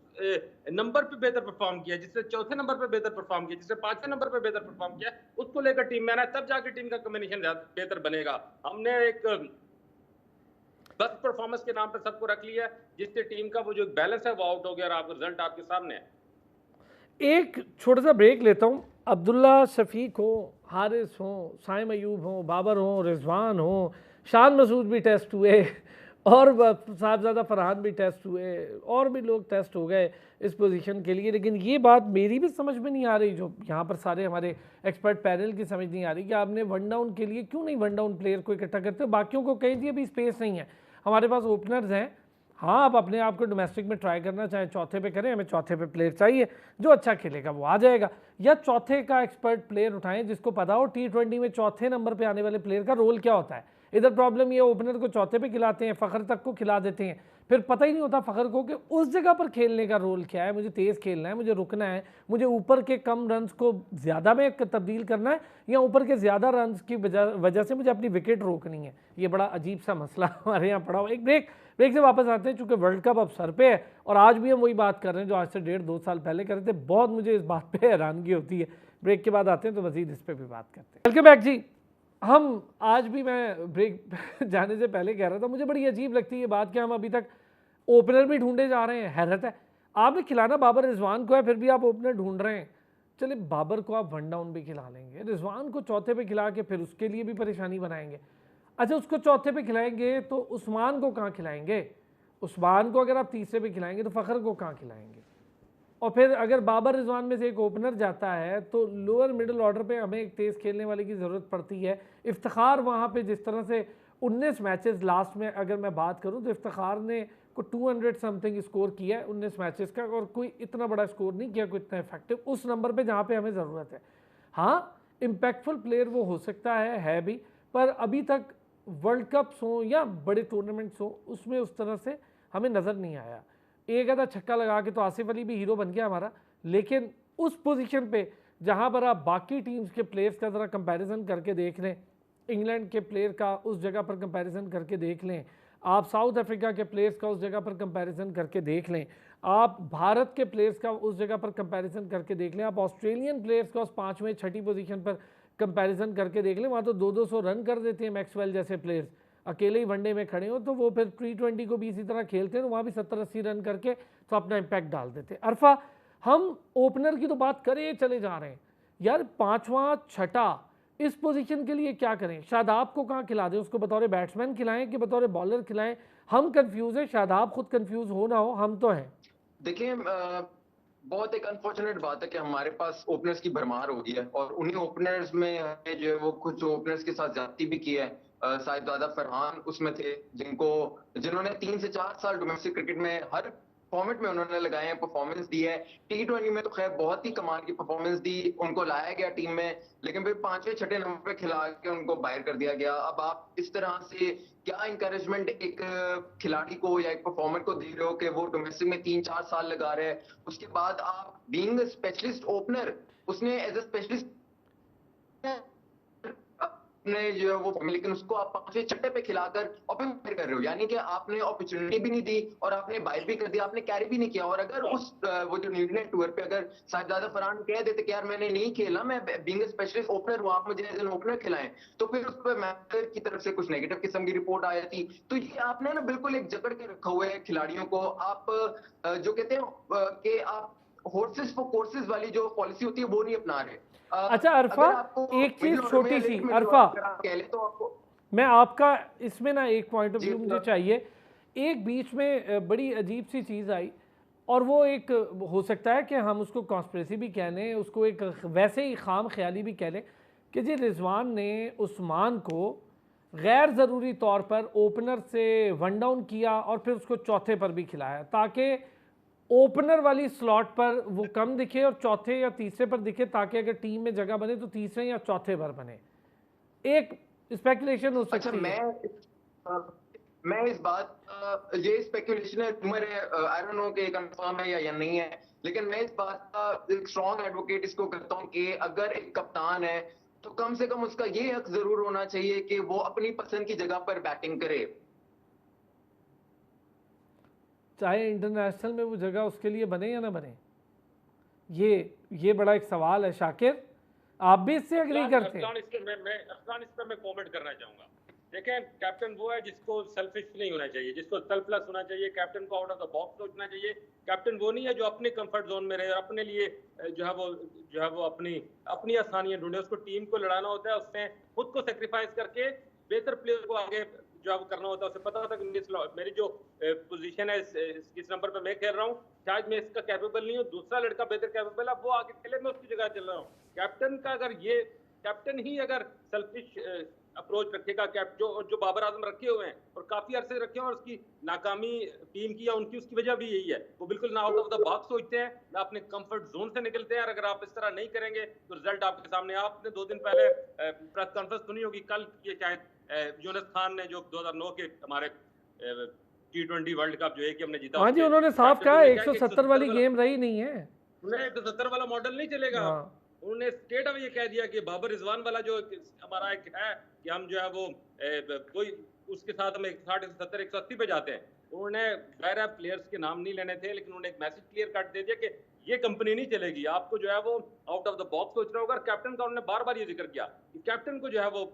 नंबर पे बेहतर परफॉर्म किया, जिसने चौथे नंबर पे बेहतर परफॉर्म किया, जिसने पांचवें नंबर पे बेहतर परफॉर्म किया, उसको लेकर टीम में आना, तब जाके टीम का कॉम्बिनेशन बेहतर बनेगा। हमने एक बस परफॉर्मेंस के नाम पे सबको रख लिया, जिससे टीम का वो जो बैलेंस है वो आउट हो गया और आपका रिजल्ट आपके सामने है। एक छोटा सा ब्रेक लेता हूँ। अब्दुल्ला शफीक हो, हारिस हो, साइम अयूब हो, बाबर हो, रिजवान हो, शान मसूद भी टेस्ट हुए और साहबजादा फरहान भी टेस्ट हुए और भी लोग टेस्ट हो गए इस पोजीशन के लिए, लेकिन ये बात मेरी भी समझ में नहीं आ रही, जो यहाँ पर सारे हमारे एक्सपर्ट पैनल की समझ नहीं आ रही कि आपने वन डाउन के लिए क्यों नहीं वन डाउन प्लेयर को इकट्ठा करते हो। बाकियों को कहीं अभी स्पेस नहीं है, हमारे पास ओपनर्स हैं। हाँ, आप अपने आप को डोमेस्टिक में ट्राई करना चाहें, चौथे पे करें, हमें चौथे पे प्लेयर चाहिए, जो अच्छा खेलेगा वो आ जाएगा, या चौथे का एक्सपर्ट प्लेयर उठाएं जिसको पता हो T20 में चौथे नंबर पे आने वाले प्लेयर का रोल क्या होता है। इधर प्रॉब्लम ये ओपनर को चौथे पे खिलाते हैं, फ़खर तक को खिला देते हैं, फिर पता ही नहीं होता फ़खर को कि उस जगह पर खेलने का रोल क्या है, मुझे तेज़ खेलना है, मुझे रुकना है, मुझे ऊपर के कम रन्स को ज़्यादा में तब्दील करना है, या ऊपर के ज़्यादा रन्स की वजह से मुझे अपनी विकेट रोकनी है। ये बड़ा अजीब सा मसला हमारे यहाँ पड़ा हुआ। एक ब्रेक से वापस आते हैं, चूँकि वर्ल्ड कप अब सर पे है और आज भी हम वही बात कर रहे हैं जो आज से 1.5-2 साल पहले कर रहे थे। बहुत मुझे इस बात पे हैरानगी होती है। ब्रेक के बाद आते हैं तो मज़ीद इस पर भी बात करते हैं। वेलकम बैक जी। हम आज भी, मैं ब्रेक जाने से पहले कह रहा था, मुझे बड़ी अजीब लगती है ये बात कि हम अभी तक ओपनर भी ढूंढे जा रहे हैं। हैरत है, आपने खिलाना बाबर रिजवान को है, फिर भी आप ओपनर ढूंढ रहे हैं। चलिए बाबर को आप वन डाउन भी खिला लेंगे, रिजवान को चौथे पे खिला के फिर उसके लिए भी परेशानी बनाएंगे। अच्छा, उसको चौथे पे खिलाएंगे तो उस्मान को कहाँ खिलाएंगे? उस्मान को अगर आप तीसरे पे खिलाएंगे तो फ़खर को कहाँ खिलाएंगे? और फिर अगर बाबर रिजवान में से एक ओपनर जाता है तो लोअर मिडिल ऑर्डर पे हमें एक तेज़ खेलने वाले की ज़रूरत पड़ती है। इफ्तिखार वहाँ पे जिस तरह से 19 मैचेस लास्ट में अगर मैं बात करूँ तो इफ्तिखार ने को 200 समथिंग स्कोर किया है 19 मैचेस का, और कोई इतना बड़ा स्कोर नहीं किया, कोई इतना इफेक्टिव उस नंबर पे जहाँ पे हमें ज़रूरत है। हाँ, इम्पैक्टफुल प्लेयर वो हो सकता है भी, पर अभी तक वर्ल्ड कप्स हों या बड़े टूर्नामेंट्स हों उसमें उस तरह से हमें नज़र नहीं आया। एक आधा छक्का लगा के तो आसिफ अली भी हीरो बन गया हमारा, लेकिन उस पोजीशन पे जहां पर आप बाकी टीम्स के प्लेयर्स का ज़रा कंपैरिजन करके देख लें, इंग्लैंड के प्लेयर का उस जगह पर कंपैरिजन करके देख लें, आप साउथ अफ्रीका के प्लेयर्स का उस जगह पर कंपैरिजन करके देख लें, आप भारत के प्लेयर्स का उस जगह पर कंपैरिजन करके देख लें, आप ऑस्ट्रेलियन प्लेयर्स का उस 5वें 6ठी पोजीशन पर कंपैरिजन करके देख लें, वहाँ तो 200 रन कर देते हैं मैक्सवेल जैसे प्लेयर्स। अकेले ही वनडे में खड़े हो तो वो फिर T20 को भी इसी तरह खेलते हैं तो वहाँ भी 70-80 रन करके तो अपना इम्पैक्ट डाल देते हैं। अरफा, हम ओपनर की तो बात करें चले जा रहे हैं यार, 5वां 6ठा इस पोजीशन के लिए क्या करें? शादाब को कहाँ खिला दें? उसको बतौर बैट्समैन खिलाएं कि बतौर बॉलर खिलाएं? हम कंफ्यूज हैं, शादाब खुद कंफ्यूज हो ना हो, हम तो हैं। देखिए, बहुत एक अनफॉर्चुनेट बात है कि हमारे पास ओपनर्स की भरमार हो गई है और उन्हीं ओपनर्स में हमें जो है वो कुछ ओपनर्स के साथ ज्यादती भी की है। साहिबजादा फरहान उसमें थे जिन्होंने 3 से 4 साल डोमेस्टिक क्रिकेट में हर फॉर्मेट में उन्होंने लगाए हैं, परफॉर्मेंस दी है। T20 में तो खैर बहुत ही कमाल की परफॉर्मेंस दी, उनको लाया गया टीम में, लेकिन फिर 5वें 6ठे नंबर पे खिला के उनको बाहर कर दिया गया। अब आप इस तरह से क्या इंकरेजमेंट एक खिलाड़ी को या एक परफॉर्मर को दे रहे हो कि वो डोमेस्टिक में 3-4 साल लगा रहे हैं, उसके बाद आप बीइंग अ स्पेशलिस्ट ओपनर, उसने एज अ स्पेशलिस्ट ने जो है वो, लेकिन उसको आप 5वें 6ठे पे खिलाकर और फिर बाहर कर रहे हो, यानी कि आपने अपॉर्चुनिटी भी नहीं दी और आपने बाहर भी कर दिया, आपने कैरी भी नहीं किया। और अगर उस वो जो न्यूजीलैंड टूर पे अगर साहिबजादा फरहान कह देते कि यार मैंने नहीं खेला, मैं बीइंग अ स्पेशलिस्ट ओपनर हूं, आप मुझे एज एन ओपनर खिलाएं, तो फिर उस पर मैनेजर की तरफ से कुछ नेगेटिव किस्म की रिपोर्ट आई थी। तो ये आपने ना बिल्कुल एक जकड़ के रखा हुआ है खिलाड़ियों को। आप जो कहते हैं कि आप हॉर्सेस फॉर कोर्सेज वाली जो पॉलिसी होती है वो नहीं अपना रहे। अच्छा अरफा, एक चीज छोटी सी, अरफा मैं आपका इसमें ना एक पॉइंट ऑफ व्यू मुझे चाहिए। एक बीच में बड़ी अजीब सी चीज़ आई और वो एक हो सकता है कि हम उसको कॉन्स्पिरेसी भी कह लें, उसको एक वैसे ही खाम ख्याली भी कह लें कि जी रिजवान ने उस्मान को गैर ज़रूरी तौर पर ओपनर से वन डाउन किया और फिर उसको चौथे पर भी खिलाया ताकि ओपनर वाली स्लॉट पर वो कम दिखे और चौथे या तीसरे पर दिखे, ताकि अगर टीम में जगह बने तो तीसरे या चौथे पर बने। एक स्पेकुलेशन हो सकती है। मैं इस बात ये स्पेकुलेशन है, रूमर है, आई डोंट नो कि कंफर्म है या नहीं है, लेकिन मैं इस बात का एक स्ट्रॉन्ग एडवोकेट इसको करता हूं कि अगर एक कप्तान है तो कम से कम उसका ये हक जरूर होना चाहिए कि वो अपनी पसंद की जगह पर बैटिंग करे, चाहे इंटरनेशनल में वो जगह उसके लिए बने या ना बने। ये बड़ा एक सवाल है। शाकिर, आप भी इससे एग्री करते हैं? अफगान इस पर मैं कमेंट करना चाहूंगा। देखें, कैप्टन वो है जिसको सेल्फिश नहीं होना चाहिए, जिसको सेल्फलेस होना चाहिए, कैप्टन को आउट ऑफ द बॉक्स सोचना चाहिए। कैप्टन वो नहीं है जो अपने कंफर्ट जोन में रहे और अपने लिए जो है वो अपनी आसानियां ढूंढे। उसको टीम को लड़ाना होता है, उसने खुद को सेक्रीफाइस करके बेहतर प्लेयर को आगे जो है करना होता है। उसे पता होता है कि मेरी जो पोजीशन है इस नंबर पे मैं खेल रहा हूँ, शायद मैं इसका कैपेबल नहीं हूँ, दूसरा लड़का बेहतर कैपेबल है, वो आगे खेले, मैं उसकी जगह चल रहा हूँ। कैप्टन का अगर ये कैप्टन ही अगर सेल्फिश अप्रोच रखेगा, जो बाबर आजम रखे हुए हैं और काफी अरसे रखे हैं, और उसकी नाकामी टीम की या उनकी उसकी वजह भी यही है, वो बिल्कुल ना आउट ऑफ द बॉक्स सोचते हैं, ना अपने कंफर्ट जोन से निकलते हैं। और अगर आप इस तरह नहीं करेंगे तो रिजल्ट आपके सामने। आपने 2 दिन पहले प्रेस कॉन्फ्रेंस सुनी होगी, कल ये शायद यूनुस खान ने जो 2009 के हमारे T20 वर्ल्ड कप जो है कि हमने जीता, हाँ जी, उन्होंने साफ कहा 170 वाली गेम रही नहीं है, उन्हें 170 वाला मॉडल नहीं चलेगा। उन्होंने स्टेट अवे ये कह दिया कि बाबर रिजवान वाला जो हमारा एक है कि हम जो है वो कोई उसके साथ हम 160 170 180 पे जाते हैं। उन्होंने गैर प्लेयर्स के नाम नहीं लेने थे, लेकिन उन्होंने एक मैसेज क्लियर कट दे दिया कि ये कंपनी नहीं चलेगी, आपको जो है वो आउट ऑफ द बॉक्स सोचना होगा। कैप्टन का उन्होंने बार बार ये जिक्र किया कि कैप्टन को जो है वो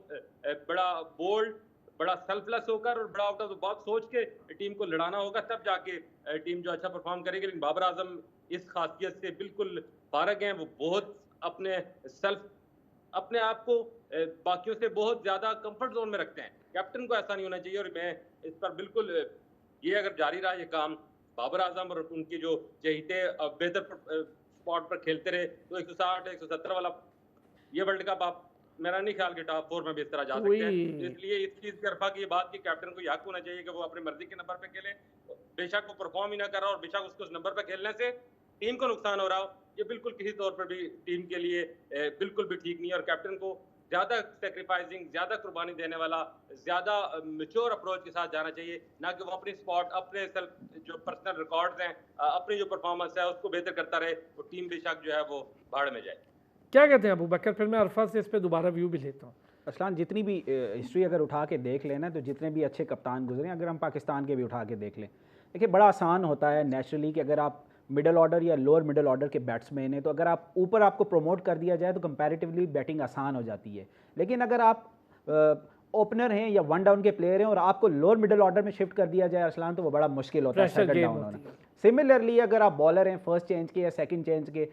बड़ा बोल्ड, बड़ा सेल्फलेस होकर और बड़ा आउट ऑफ द बॉक्स सोच के टीम को लड़ाना होगा, तब जाके टीम जो अच्छा परफॉर्म करेगी। लेकिन बाबर आजम इस खासियत से बिल्कुल फारग हैं। वो बहुत अपने आप को बाकियों से बहुत ज्यादा कंफर्ट जोन में रखते हैं। कैप्टन को ऐसा नहीं होना चाहिए। और मैं इस पर बिल्कुल, ये अगर जारी रहा ये काम, बाबर आजम और उनकी जो चहीते बेहतर स्पॉट पर खेलते रहे, तो 160 170 वाला ये वर्ल्ड कप आप, मेरा नहीं ख्याल कि टॉप 4 में भी इस तरह जा सकते हैं। इसलिए इस चीज की तरफा की बात की कैप्टन को हक होना चाहिए कि वो अपनी मर्जी के नंबर पे खेले। बेशक वो परफॉर्म ही ना कर रहा और बेशक उसको उस नंबर पे खेलने से टीम को नुकसान हो रहा हो, ये बिल्कुल किसी तौर पर भी टीम के लिए बिल्कुल भी ठीक नहीं है। और कैप्टन को ज्यादा सेक्रीफाइसिंग, ज्यादा कुर्बानी देने वाला, ज्यादा मैच्योर अप्रोच के साथ जाना चाहिए, ना कि वो अपनी स्पॉट, अपने जो पर्सनल रिकॉर्ड्स हैं, अपनी जो परफॉर्मेंस है उसको बेहतर करता रहे, और टीम बेशक जो है वो भाड़ में जाए। क्या कहते हैं अबू बकर? फिर मैं अरफा से इस पे दोबारा व्यू भी लेता हूँ। असलान, जितनी भी हिस्ट्री अगर उठा के देख लेना, तो जितने भी अच्छे कप्तान गुजरे, अगर हम पाकिस्तान के भी उठा के देख लें, देखिए बड़ा आसान होता है नेचुरली कि अगर आप मिडल ऑर्डर या लोअर मिडल ऑर्डर के बैट्समैन हैं, तो अगर आप ऊपर आपको प्रमोट कर दिया जाए तो कंपैरेटिवली बैटिंग आसान हो जाती है। लेकिन अगर आप ओपनर हैं या वन डाउन के प्लेयर हैं और आपको लोअर मिडल ऑर्डर में शिफ्ट कर दिया जाए अरसलान, तो वो बड़ा मुश्किल होता है सेकंड डाउन होना। सिमिलरली अगर आप बॉलर हैं फर्स्ट चेंज के या सेकंड चेंज के,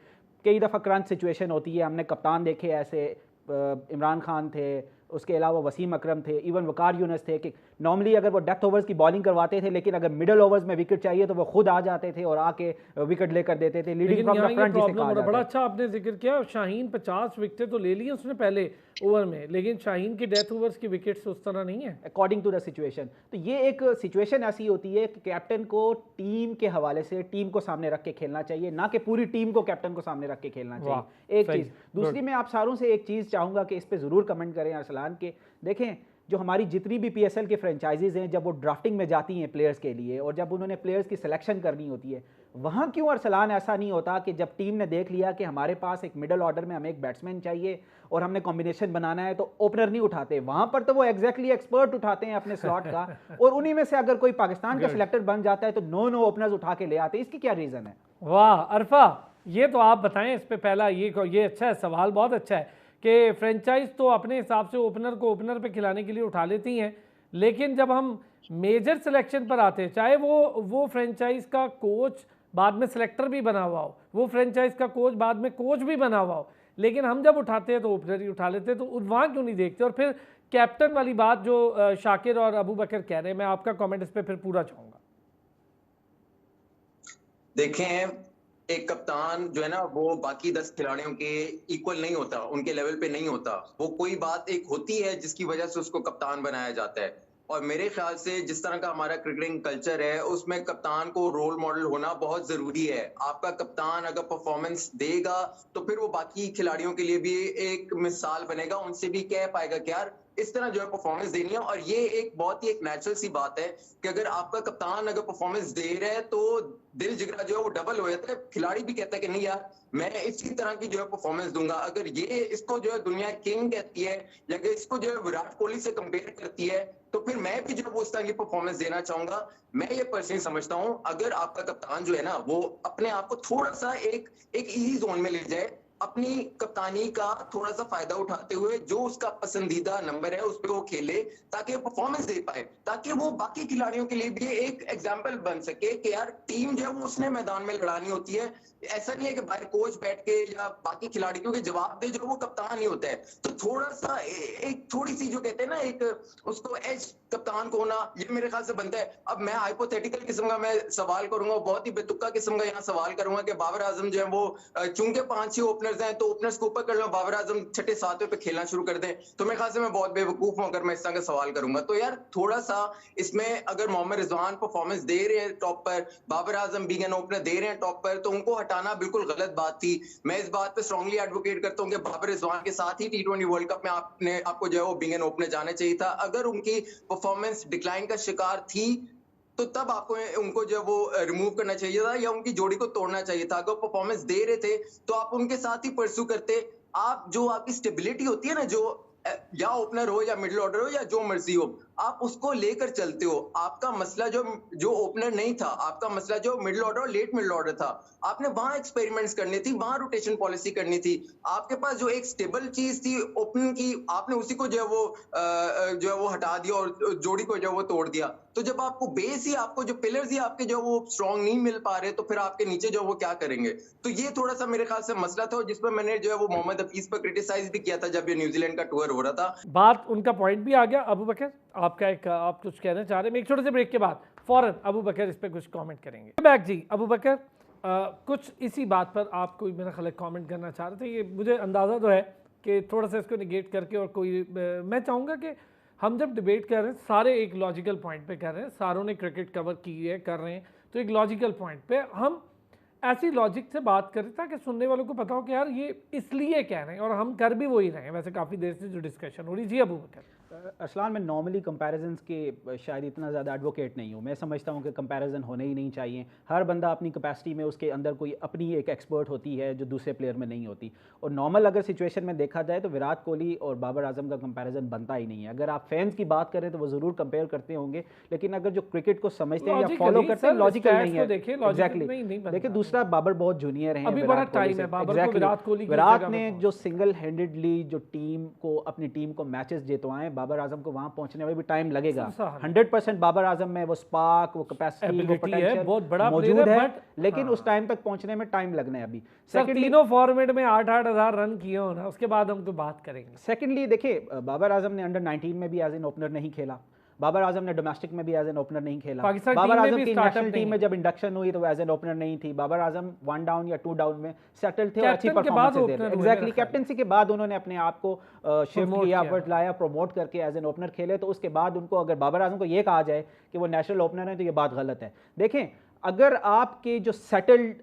कई दफ़ा क्रंच सिचुएशन होती है। हमने कप्तान देखे ऐसे, इमरान खान थे, उसके अलावा वसीम अकरम थे, इवन वकार यूनुस थे, कि नॉर्मली अगर वो डेथ ओवर्स की बॉलिंग करवाते थे, लेकिन अगर मिडल ओवर्स में विकेट चाहिए तो वो खुद आ जाते थे और आके विकेट लेकर देते थे। लीडिंग फ्रॉम द फ्रंट जिसे कहा जाता है। बड़ा अच्छा आपने जिक्र किया। शाहीन 50 विकेटें तो ले ली उसने पहले ओवर में, लेकिन शाहीन की डेथ ओवर्स की विकेट्स उस तरह नहीं है अकॉर्डिंग टू द सिचुएशन। तो ये एक सिचुएशन ऐसी होती है कि कैप्टन को टीम के हवाले से टीम को सामने रख के खेलना चाहिए, ना कि पूरी टीम को कैप्टन को सामने रख के खेलना चाहिए। एक चीज़। दूसरी, मैं आप सारों से एक चीज़ चाहूँगा कि इस पर ज़रूर कमेंट करें अरसलान के, देखें जो हमारी जितनी भी PSL के फ्रेंचाइजीज़ हैं, जब वो ड्राफ्टिंग में जाती हैं प्लेयर्स के लिए और जब उन्होंने प्लेयर्स की सिलेक्शन करनी होती है, वहाँ क्यों अरसलान ऐसा नहीं होता कि जब टीम ने देख लिया कि हमारे पास एक मिडल ऑर्डर में हमें एक बैट्समैन चाहिए और हमने कॉम्बिनेशन बनाना है, तो ओपनर नहीं उठाते। वहाँ पर तो वो एग्जैक्टली एक्सपर्ट उठाते हैं अपने स्लॉट का, और उन्हीं में से अगर कोई पाकिस्तान का सिलेक्टर बन जाता है तो नो ओपनर्स उठा के ले आते हैं। इसकी क्या रीज़न है? वाह अरफा, ये तो आप बताएं इस पे पहला। ये अच्छा है, सवाल बहुत अच्छा है कि फ्रेंचाइज तो अपने हिसाब से ओपनर को ओपनर पे खिलाने के लिए उठा लेती हैं, लेकिन जब हम मेजर सिलेक्शन पर आते हैं, चाहे वो फ्रेंचाइज का कोच बाद में सिलेक्टर भी बना हुआ हो, वो फ्रेंचाइज का कोच बाद में कोच भी बना हुआ हो, लेकिन हम जब उठाते हैं तो ओपनर ही उठा लेते हैं। तो वहाँ क्यों नहीं देखते? और फिर कैप्टन वाली बात जो शाकिर और अबू बकर कह रहे हैं, मैं आपका कॉमेंट इस पर फिर पूरा चाहूँगा। देखें, एक कप्तान जो है ना, वो बाकी 10 खिलाड़ियों के इक्वल नहीं होता, उनके लेवल पे नहीं होता। वो कोई बात एक होती है जिसकी वजह से उसको कप्तान बनाया जाता है। और मेरे ख्याल से जिस तरह का हमारा क्रिकेटिंग कल्चर है, उसमें कप्तान को रोल मॉडल होना बहुत जरूरी है। आपका कप्तान अगर परफॉर्मेंस देगा तो फिर वो बाकी खिलाड़ियों के लिए भी एक मिसाल बनेगा, उनसे भी कह पाएगा कि यार इस तरह जो है परफॉर्मेंस देनी है। और ये एक बहुत ही एक नेचुरल सी बात है कि अगर आपका कप्तान अगर परफॉर्मेंस दे रहा है तो दिल जिगरा जो है वो डबल हो जाता है। खिलाड़ी भी कहता है कि नहीं यार, मैं इसी तरह की जो है परफॉर्मेंस दूंगा। अगर ये इसको जो है दुनिया किंग कहती है या इसको जो है विराट कोहली से कंपेयर करती है, तो फिर मैं भी जो उस तरह की परफॉर्मेंस देना चाहूंगा। मैं ये पर्सनली समझता हूं, अगर आपका कप्तान जो है ना, वो अपने आप को थोड़ा सा एक इजी जोन में ले जाए, अपनी कप्तानी का थोड़ा सा फायदा उठाते हुए जो उसका पसंदीदा नंबर है उस पर वो खेले, ताकि वो परफॉर्मेंस दे पाए, ताकि वो बाकी खिलाड़ियों के लिए भी एक एग्जाम्पल बन सके कि यार टीम जो है वो उसने मैदान में लड़ानी होती है। ऐसा नहीं है कि बाहर कोच बैठ के या बाकी खिलाड़ियों के जवाब दे जो वो कप्तान ही होता है। तो थोड़ा सा एक थोड़ी सी जो कहते हैं ना, एक उसको एज कप्तान को होना, ये मेरे ख्याल से बनता है। अब मैं हाइपोथेटिकल किस्म का मैं सवाल करूंगा, बहुत ही बेतुका किस्म का यहाँ सवाल करूंगा कि बाबर आजम जो है वो चूंकि 5-6 ओपनर ओपनर्स हैं तो ओपनर्स को ऊपर कर लो, बाबर आजम छठे सातवें पे खेलना शुरू कर दें, तो मेरे ख्याल से मैं बहुत बेवकूफ हूं अगर मैं इस तरह का सवाल करूंगा। तो यार थोड़ा सा इसमें अगर मोहम्मद रिजवान परफॉर्मेंस दे रहे हैं टॉप पर, Babar Azam big an opener दे रहे हैं टॉप पर, तो उनको हटाना बिल्कुल गलत बात थी। मैं इस बात पे स्ट्रांगली एडवोकेट करता हूं कि बाबर रिजवान के साथ ही T20 वर्ल्ड कप में आपको जो है वो बिग एन ओपनर जाना चाहिए था। अगर उनकी परफॉर्मेंस डिक्लाइन का शिकार थी तो तब आपको उनको जो वो रिमूव करना चाहिए था या उनकी जोड़ी को तोड़ना चाहिए था। अगर परफॉर्मेंस दे रहे थे तो आप उनके साथ ही परस्यू करते। आप जो आपकी स्टेबिलिटी होती है ना, जो या ओपनर हो या मिडिल ऑर्डर हो या जो मर्जी हो, आप उसको लेकर चलते हो। आपका मसला जो ओपनर नहीं था, आपका मसला जो मिडिल ऑर्डर और लेट मिडिल ऑर्डर था, आपने वहां एक्सपेरिमेंट्स करनी थी, वहां रोटेशन पॉलिसी करनी थी। आपके पास जो एक स्टेबल चीज थी ओपनिंग की, आपने उसी को जो है वो हटा दिया और जोड़ी को जो है वो तोड़ दिया। तो जब आपको बेस ही, आपको जो पिलर्स ही आपके जो वो स्ट्रॉन्ग नहीं मिल पा रहे, तो फिर आपके नीचे जो वो क्या करेंगे। तो ये थोड़ा सा मेरे ख्याल से मसला था, जिसमें मैंने जो है वो मोहम्मद हफीज पर क्रिटिसाइज भी किया था जब ये न्यूजीलैंड का टूर हो रहा था। बात उनका पॉइंट भी आ गया। अबू बकर आप कुछ कहना चाह रहे हैं? एक छोटे से ब्रेक के बाद फौरन अबू बकर इस पर कुछ कमेंट करेंगे। बैक जी, अबू बकर कुछ इसी बात पर आप कोई मेरा ख्याल कमेंट करना चाह रहे थे। ये मुझे अंदाज़ा तो है कि थोड़ा सा इसको निगेट करके और कोई मैं चाहूँगा कि हम जब डिबेट कर रहे हैं सारे एक लॉजिकल पॉइंट पे कर रहे हैं, सारों ने क्रिकेट कवर की है, कर रहे हैं, तो एक लॉजिकल पॉइंट पे हम ऐसी लॉजिक से बात करें ताकि सुनने वालों को पता हो कि यार ये इसलिए कह रहे हैं और हम कर भी वही रहे हैं। वैसे काफ़ी देर से जो डिस्कशन हो रही। जी अबू बकर। असलान, मैं नॉर्मली कंपैरिजन्स के शायद इतना ज़्यादा एडवोकेट नहीं हूँ। मैं समझता हूँ कि कंपैरिजन होने ही नहीं चाहिए। हर बंदा अपनी कैपेसिटी में, उसके अंदर कोई अपनी एक एक्सपर्ट होती है जो दूसरे प्लेयर में नहीं होती। और नॉर्मल अगर सिचुएशन में देखा जाए तो विराट कोहली और बाबर आजम का कंपैरिजन बनता ही नहीं है। अगर आप फैंस की बात करें तो वो ज़रूर कंपेयर करते होंगे, लेकिन अगर जो क्रिकेट को समझते हैं या फॉलो करते हैं, लॉजिकल नहीं है। एग्जैक्टली। देखिए, दूसरा बाबर बहुत जूनियर हैं, अभी बड़ा टाइम है बाबर को विराट कोहली। विराट ने जो सिंगल हैंडेडली जो टीम को, अपनी टीम को मैचेस जितवाए, बाबर आजम को वहां पहुंचने में भी टाइम लगेगा। 100% बाबर आजम में वो स्पार्क, वो कैपेसिटी, वो पोटेंशियल बहुत बड़ा मौजूद है, लेकिन उस टाइम तक पहुंचने में टाइम लगना है अभी। तीनों फॉर्मेट में 8-8 हज़ार रन किए हो ना, उसके बाद हम तो बात करेंगे। सेकेंडली देखिए, बाबर आजम ने अंडर 19 में भी एज एन ओपनर नहीं खेला। बाबर आजम ने डोमेस्टिक में भी एज एन ओपनर नहीं खेला। बाबर आजम की नेशनल टीम में जब इंडक्शन हुई तो वो एज एन ओपनर नहीं थी। बाबर आजम 1 डाउन या 2 डाउन में सेटल थे और अच्छी परफॉर्मेंस दे रहे थे। एग्जैक्टली, कैप्टनसी के बाद उन्होंने अपने आप को शिफ्ट किया, लाया, प्रमोट करके एज एन ओपनर खेले। तो उसके बाद उनको, अगर बाबर आजम को ये कहा जाए कि वो नेशनल ओपनर है तो ये बात गलत है। देखें, अगर आपके जो सेटल्ड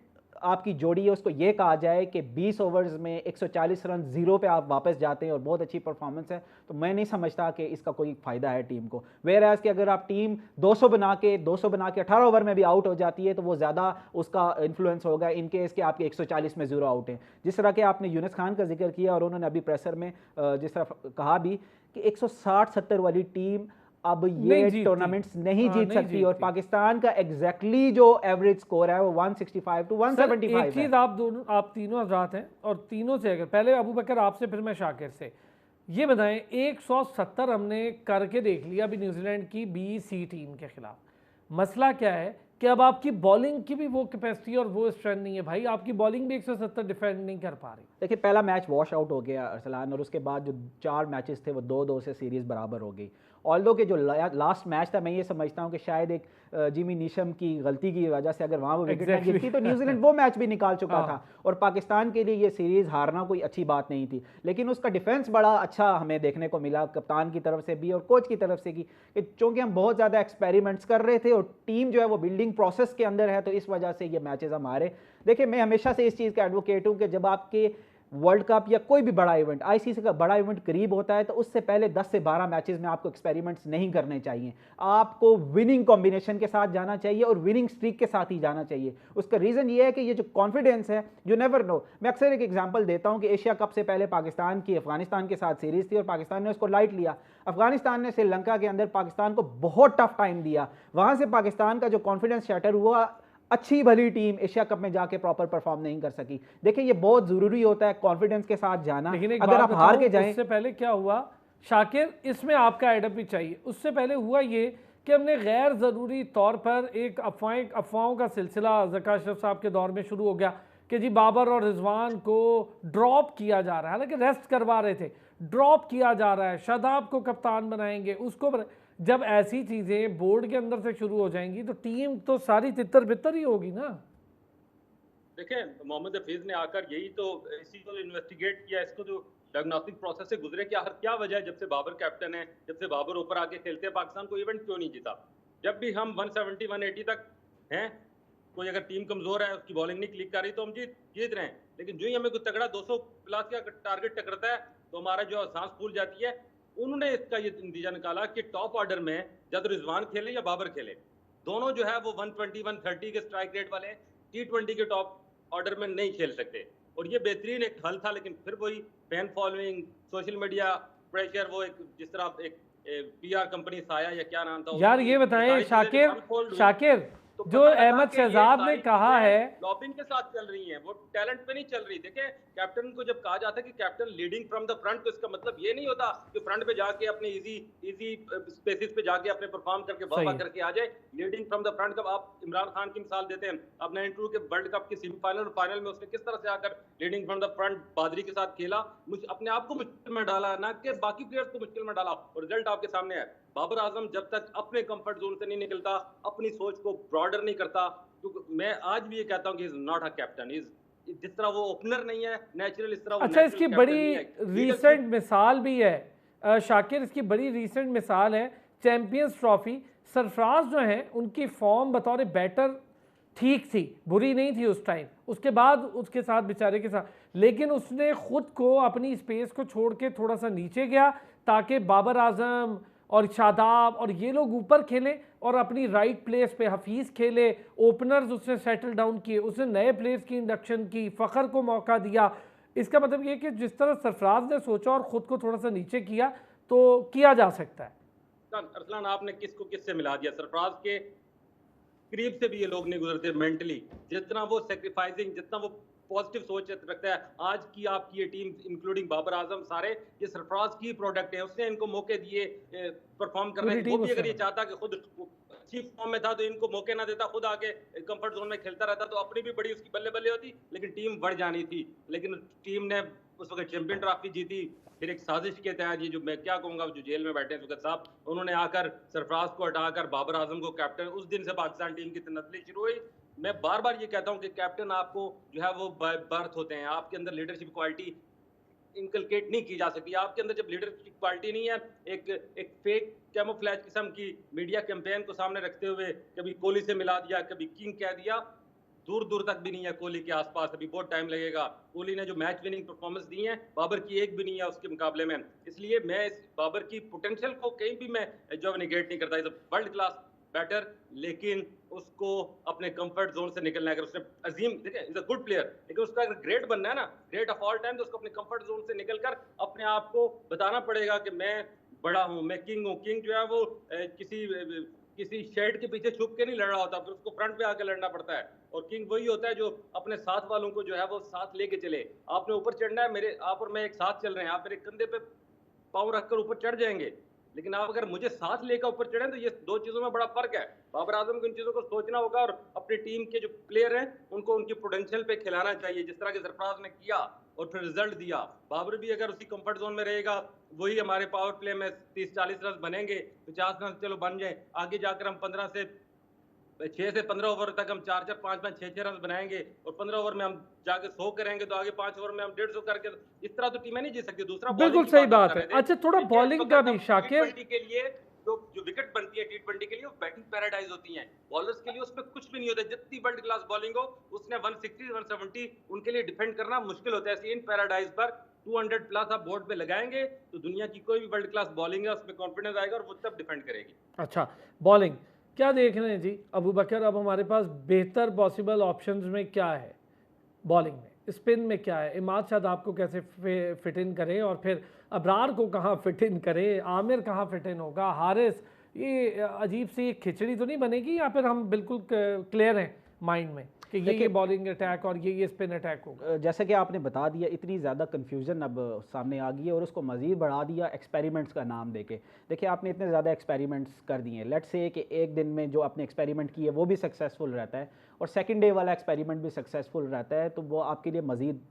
आपकी जोड़ी है उसको ये कहा जाए कि 20 ओवर्स में 140 रन जीरो पे आप वापस जाते हैं और बहुत अच्छी परफॉर्मेंस है, तो मैं नहीं समझता कि इसका कोई फायदा है टीम को। वेयर एज कि अगर आप टीम 200 बना के 18 ओवर में भी आउट हो जाती है तो वो ज़्यादा उसका इन्फ्लुएंस होगा इन केस कि आपके 140 में जीरो आउट है। जिस तरह के आपने यूनुस खान का जिक्र किया और उन्होंने अभी प्रेसर में जिस तरह कहा भी कि 160-70 वाली टीम अब ये टूर्नामेंट्स नहीं जीत सकती। और पाकिस्तान का एग्जैक्टली जो एवरेज स्कोर है वो 165 टू 175 है। एक चीज आप तीनों हजरात हैं और तीनों से, अगर पहले अबू बकर आपसे फिर मैं शाकिर से, ये बताएं 170 हमने करके देख लिया अभी न्यूजीलैंड की BC टीम के खिलाफ। मसला क्या है कि अब आपकी बॉलिंग की भी वो कैपेसिटी और वो स्ट्रेंथ नहीं है भाई, आपकी बॉलिंग भी 170 डिफेंड नहीं कर पा रही। देखिए, पहला मैच वॉश आउट हो गया अरसलान, और उसके बाद जो 4 मैचेस थे वो 2-2 से सीरीज बराबर हो गई। ऑल्दो के जो लास्ट मैच था, मैं ये समझता हूँ कि शायद एक जिमी नीशम की गलती की वजह से अगर वहाँ वो विकेट नहीं गिरती तो न्यूजीलैंड वो मैच भी निकाल चुका था और पाकिस्तान के लिए ये सीरीज़ हारना कोई अच्छी बात नहीं थी। लेकिन उसका डिफेंस बड़ा अच्छा हमें देखने को मिला, कप्तान की तरफ से भी और कोच की तरफ से भी, चूँकि हम बहुत ज़्यादा एक्सपेरिमेंट्स कर रहे थे और टीम जो है वो बिल्डिंग प्रोसेस के अंदर है, तो इस वजह से ये मैचेस हम हारे। देखिए, मैं हमेशा से इस चीज़ का एडवोकेट हूँ कि जब आपके वर्ल्ड कप या कोई भी बड़ा इवेंट, ICC का बड़ा इवेंट करीब होता है तो उससे पहले 10 से 12 मैचेस में आपको एक्सपेरिमेंट्स नहीं करने चाहिए। आपको विनिंग कॉम्बिनेशन के साथ जाना चाहिए और विनिंग स्ट्रीक के साथ ही जाना चाहिए। उसका रीज़न ये है कि ये जो कॉन्फिडेंस है, यू नेवर नो। मैं अक्सर एक एग्जांपल देता हूं कि एशिया कप से पहले पाकिस्तान की अफगानिस्तान के साथ सीरीज़ थी और पाकिस्तान ने उसको लाइट लिया। अफगानिस्तान ने श्रीलंका के अंदर पाकिस्तान को बहुत टफ टाइम दिया। वहाँ से पाकिस्तान का जो कॉन्फिडेंस शैटर हुआ, अच्छी भली टीम एशिया कप में जाके प्रॉपर परफॉर्म नहीं कर सकी। देखिए, ये बहुत जरूरी होता है कॉन्फिडेंस के साथ जाना। अगर आप हार के जाएं, उससे पहले क्या हुआ शाकिर, इसमें आपका एडअप भी चाहिए। उससे पहले हुआ ये कि हमने गैर ज़रूरी तौर पर एक अफवाहों का सिलसिला ज़का अशरफ साहब के दौर में शुरू हो गया कि जी बाबर और रिजवान को ड्रॉप किया जा रहा है, हालांकि रेस्ट करवा रहे थे, ड्रॉप किया जा रहा है, शादाब को कप्तान बनाएंगे, उसको जब ऐसी चीज़ें बोर्ड के अंदर से शुरू हो जाएंगी तो टीम तो सारी तितर बितर ही होगी ना। देखें मोहम्मद हफीज ने आकर यही तो इसी को इन्वेस्टिगेट किया, इसको जो डायग्नोस्टिक प्रोसेस से गुजरे, क्या वजह है जब से बाबर कैप्टन है, जब से बाबर ऊपर आके खेलते हैं, पाकिस्तान को इवेंट क्यों नहीं जीता? जब भी हम 170 180 तक हैं, कोई अगर टीम कमजोर है, उसकी बॉलिंग नहीं क्लिक कर रही तो हम जीत रहे हैं, लेकिन जो ही हमें कोई तगड़ा 200 प्लस का टारगेट टकरता है तो हमारा जो सांस फूल जाती है। उन्होंने इसका ये नतीजा निकाला कि टॉप ऑर्डर में जब रिजवान खेले या बाबर खेले, दोनों जो है वो 120 130 के स्ट्राइक रेट वाले T20 के टॉप ऑर्डर में नहीं खेल सकते, और ये बेहतरीन एक हल था। लेकिन फिर वही fan following, social media pressure, वो एक जिस तरह एक PR कंपनी साया या क्या नाम था यार, ये बताएं शाकिर तो जो अहमद शहजाद ने कहा है लॉबिंग के साथ चल रही हैं, वो टैलेंट पे नहीं चल रही। देखें, कैप्टन को जब कहा जाता है कि captain leading from the front, तो इसका मतलब ये नहीं होता कि फ्रंट पे जाके अपने इजी स्पेसेस पे जाके अपने परफॉर्म करके वाह करके आ जाए। लीडिंग फ्रॉम द फ्रंट, कब आप इमरान खान की मिसाल देते हैं, अब 92 के वर्ल्ड कप के सेमीफाइनल और फाइनल में उसने किस तरह से आकर लीडिंग फ्रॉम द फ्रंट बादरी के साथ खेला, अपने आप को मुश्किल में डाला, ना कि बाकी प्लेयर्स को मुश्किल में डाला, और रिजल्ट आपके सामने है। बाबर आजम जब तक अपने कंफर्ट जोन से नहीं निकलता, अपनी सोच को ब्रॉडर नहीं करता, तो मैं आज भी ये कहता हूँ कि is not a captain. Is जिस तरह वो ओपनर नहीं है नेचुरल, इस तरह वो अच्छा, इसकी बड़ी रीसेंट मिसाल भी है शाकिर, इसकी बड़ी रीसेंट मिसाल है चैंपियंस ट्रॉफी। सरफराज जो है उनकी फॉर्म बतौर बैटर ठीक थी, बुरी नहीं थी उस टाइम, उसके बाद उसके साथ बेचारे के साथ, लेकिन उसने खुद को अपनी स्पेस को छोड़ के थोड़ा सा नीचे गया ताकि बाबर आजम और शादाब और ये लोग ऊपर खेलें और अपनी राइट प्लेस पे हफीज़ खेले, ओपनर्स उसने सेटल डाउन किए, उसने नए प्लेयर्स की इंडक्शन की, फ़खर को मौका दिया। इसका मतलब ये कि जिस तरह सरफराज ने सोचा और ख़ुद को थोड़ा सा नीचे किया तो किया जा सकता है। अरसलान, आपने किसको किससे मिला दिया? सरफराज के करीब से भी ये लोग नहीं गुजरते मेंटली, जितना वो सेक्रीफाइसिंग, जितना वो पॉजिटिव सोच रखता है। आज की आपकी ये टीम इंक्लूडिंग बाबर आजम, सारे ये सरफराज की प्रोडक्ट है, उसने इनको मौके दिए परफॉर्म करने। वो भी अगर ये चाहता कि खुद अच्छी फॉर्म में था तो इनको मौके ना देता, खुद आके कंफर्ट जोन में खेलता रहता, तो अपनी भी बड़ी उसकी बल्ले बल्ले होती, लेकिन टीम बढ़ जानी थी। लेकिन टीम ने उस वक्त चैंपियन ट्रॉफी जीती, फिर एक साजिश के तहत, ये जो मैं क्या कहूँगा, जो जेल में बैठे हैं सुगत साहब, उन्होंने आकर सरफराज को हटाकर बाबर आजम को कैप्टन, उस दिन से पाकिस्तान टीम की तनदली शुरू हुई। मैं बार बार ये कहता हूँ कि कैप्टन आपको जो है वो बर्थ होते हैं, आपके अंदर लीडरशिप क्वालिटी इनकलकेट नहीं की जा सकती। आपके अंदर जब लीडरशिप क्वालिटी नहीं है, एक फेक कैमोफ्लेज किस्म की मीडिया कैंपेन को सामने रखते हुए कभी कोहली से मिला दिया, कभी किंग कह दिया, दूर दूर तक भी नहीं है कोहली के आसपास, अभी बहुत टाइम लगेगा। कोहली ने जो मैच विनिंग परफॉर्मेंस दी है, बाबर की एक भी नहीं है उसके मुकाबले में। इसलिए मैं इस बाबर की पोटेंशियल को कहीं भी मैं जो निगेट नहीं करता। इज वर्ल्ड क्लास बैटर, लेकिन उसको अपने कंफर्ट जोन से निकलना है। अगर उसने अजीम, देखिए इज अ गुड प्लेयर, लेकिन उसका अगर ग्रेट बनना है ना, ग्रेट ऑफ ऑल टाइम, तो उसको अपने कंफर्ट जोन से निकलकर अपने आप को बताना पड़ेगा कि मैं बड़ा हूं, मैं किंग हूं। किंग जो है वो किसी शेड के पीछे छुप के नहीं लड़ रहा होता, फिर उसको फ्रंट पे आकर लड़ना पड़ता है। और किंग वही होता है जो अपने साथ वालों को जो है वो साथ लेके चले। आपने ऊपर चढ़ना है, मेरे आप और मैं एक साथ चल रहे हैं, आप मेरे कंधे पे पाँव रखकर ऊपर चढ़ जाएंगे, लेकिन आप अगर मुझे साथ लेकर ऊपर चढ़ें तो ये दो चीजों में बड़ा फर्क है। बाबर आजम को इन चीजों को सोचना होगा और अपनी टीम के जो प्लेयर हैं उनको उनकी पोटेंशियल पे खिलाना चाहिए, जिस तरह के सरफराज ने किया और फिर रिजल्ट दिया। बाबर भी अगर उसी कंफर्ट जोन में रहेगा, वही हमारे पावर प्ले में 30-40 रन बनेंगे, 50 रन चलो बन जाए, आगे जाकर हम 6 से 15 ओवर तक हम 4-4, 5-5, 6-6 रन बनाएंगे, और 15 ओवर में हम जाके 100 करेंगे, तो आगे 5 ओवर में हम 150 करके, इस तरह तो टीमें नहीं जीत सकती। दूसरा, बिल्कुल सही बात है। अच्छा, थोड़ा बॉलिंग का भी शाकिर, के लिए जो विकेट बनती है T20 के लिए, वो बैटिंग पैराडाइज होती है। बॉलर्स के लिए उसमें कुछ भी नहीं होता, जितनी वर्ल्ड क्लास बॉलिंग हो, उसने 160 170 उनके लिए डिफेंड करना मुश्किल होता है। इन पैराडाइज पर 200 प्लस आप बोर्ड पे लगाएंगे तो दुनिया की कोई भी वर्ल्ड क्लास बॉलिंग है उसमें कॉन्फिडेंस आएगा और वो तब डिफेंड करेगी। अच्छा, बॉलिंग क्या देख रहे हैं जी अबू बकर? अब हमारे पास बेहतर पॉसिबल ऑप्शंस में क्या है? बॉलिंग में, स्पिन में क्या है? इमाद शादाब को कैसे फिट इन करें, और फिर अबरार को कहाँ फिट इन करें, आमिर कहाँ फिट इन होगा, हारिस? ये अजीब सी खिचड़ी तो नहीं बनेगी, या फिर हम बिल्कुल क्लियर हैं माइंड में कि ये बॉलिंग अटैक और ये स्पिन अटैक होगा? जैसे कि आपने बता दिया, इतनी ज़्यादा कन्फ्यूज़न अब सामने आ गई है और उसको मज़ीद बढ़ा दिया एक्सपेरिमेंट्स का नाम देके। देखिए, आपने इतने ज़्यादा एक्सपेरिमेंट्स कर दिए हैं, लेट्स से कि एक दिन में जो आपने एक्सपेरिमेंट किए वो भी सक्सेसफुल रहता है और सेकंड डे वाला एक्सपेरिमेंट भी सक्सेसफुल रहता है, तो वो आपके लिए मज़ीद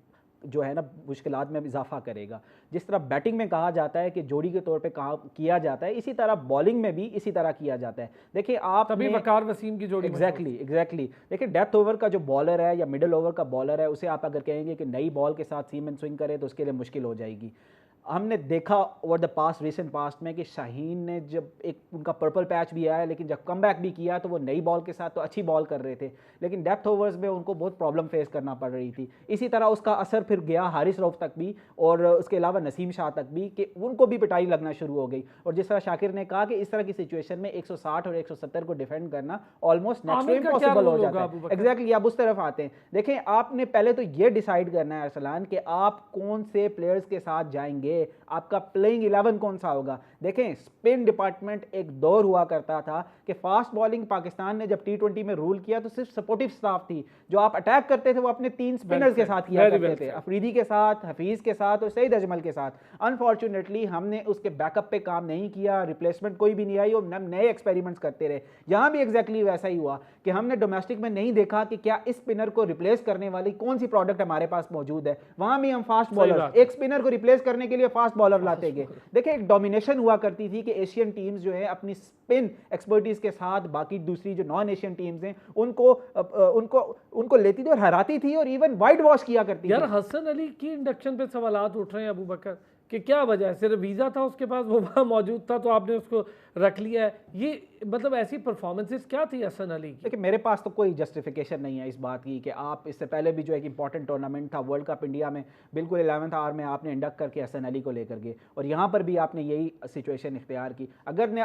जो है ना मुश्किलात में इजाफा करेगा। जिस तरह बैटिंग में कहा जाता है कि जोड़ी के तौर पे कहा किया जाता है, इसी तरह बॉलिंग में भी इसी तरह किया जाता है। देखिए आप तभी वकार वसीम की जोड़ी एग्जैक्टली देखिए डेथ ओवर का जो बॉलर है या मिडिल ओवर का बॉलर है, उसे आप अगर कहेंगे कि नई बॉल के साथ सीम एंड स्विंग करे तो उसके लिए मुश्किल हो जाएगी। हमने देखा over the past recent past में कि शाहीन ने जब एक उनका पर्पल पैच भी आया, लेकिन जब कमबैक भी किया तो वो नई बॉल के साथ तो अच्छी बॉल कर रहे थे, लेकिन डेप्थ ओवर्स में उनको बहुत प्रॉब्लम फेस करना पड़ रही थी। इसी तरह उसका असर फिर गया हारिस रऊफ तक भी और उसके अलावा नसीम शाह तक भी, कि उनको भी पिटाई लगना शुरू हो गई। और जिस तरह शाकिर ने कहा कि इस तरह की सिचुएशन में 160 और 170 को डिफेंड करना ऑलमोस्ट नेक्स्ट टू इम्पॉसिबल हो जाता है। एग्जैक्टली आप उस तरफ आते हैं। देखें आपने पहले तो ये डिसाइड करना है अरसलान कि आप कौन से प्लेयर्स के साथ जाएंगे, आपका प्लेइंग 11 कौन सा होगा। देखें स्पिन डिपार्टमेंट एक दौर हुआ करता था कि फास्ट बॉलिंग पाकिस्तान ने जब T20 में रूल किया तो सिर्फ सपोर्टिव स्टाफ थी, जो आप अटैक करते थे वो अपने 3 स्पिनर्स के साथ किया करते थे, अफरीदी के साथ, हफीज के साथ और सईद अजमल के साथ। अनफॉर्चुनेटली हमने उसके बैकअप पे काम नहीं किया, रिप्लेसमेंट कोई भी नहीं आई और हम नए एक्सपेरिमेंट्स करते रहे। यहां भी एग्जैक्टली वैसा ही हुआ कि हमने डोमेस्टिक में नहीं देखा कि क्या इस स्पिनर को रिप्लेस करने वाली कौन सी प्रोडक्ट हमारे पास मौजूद है। वहां भी हम फास्ट बॉलर, एक स्पिनर को रिप्लेस करने के लिए फास्ट बॉलर लाते गए। देखिए एक डोमिनेशन हुआ करती थी कि एशियन टीम्स जो है अपनी स्पिन एक्सपर्टीज के साथ बाकी दूसरी जो नॉन एशियन टीम्स हैं उनको लेती थी और हराती थी और इवन वाइट वॉश किया करती थी। यार हसन अली की इंडक्शन पे सवालात उठ रहे हैं अबू बकर कि क्या वजह है, सिर्फ वीज़ा था उसके पास, वो वहाँ मौजूद था तो आपने उसको रख लिया है। ये मतलब ऐसी परफॉर्मेंसेस क्या थी हसन अली की? देखिए मेरे पास तो कोई जस्टिफिकेशन नहीं है इस बात की कि आप इससे पहले भी जो एक इंपॉर्टेंट टूर्नामेंट था वर्ल्ड कप इंडिया में, बिल्कुल 11th आवर में आपने इंडक्ट करके हसन अली को लेकर गए और यहाँ पर भी आपने यही सिचुएशन इख्तियार की। अगर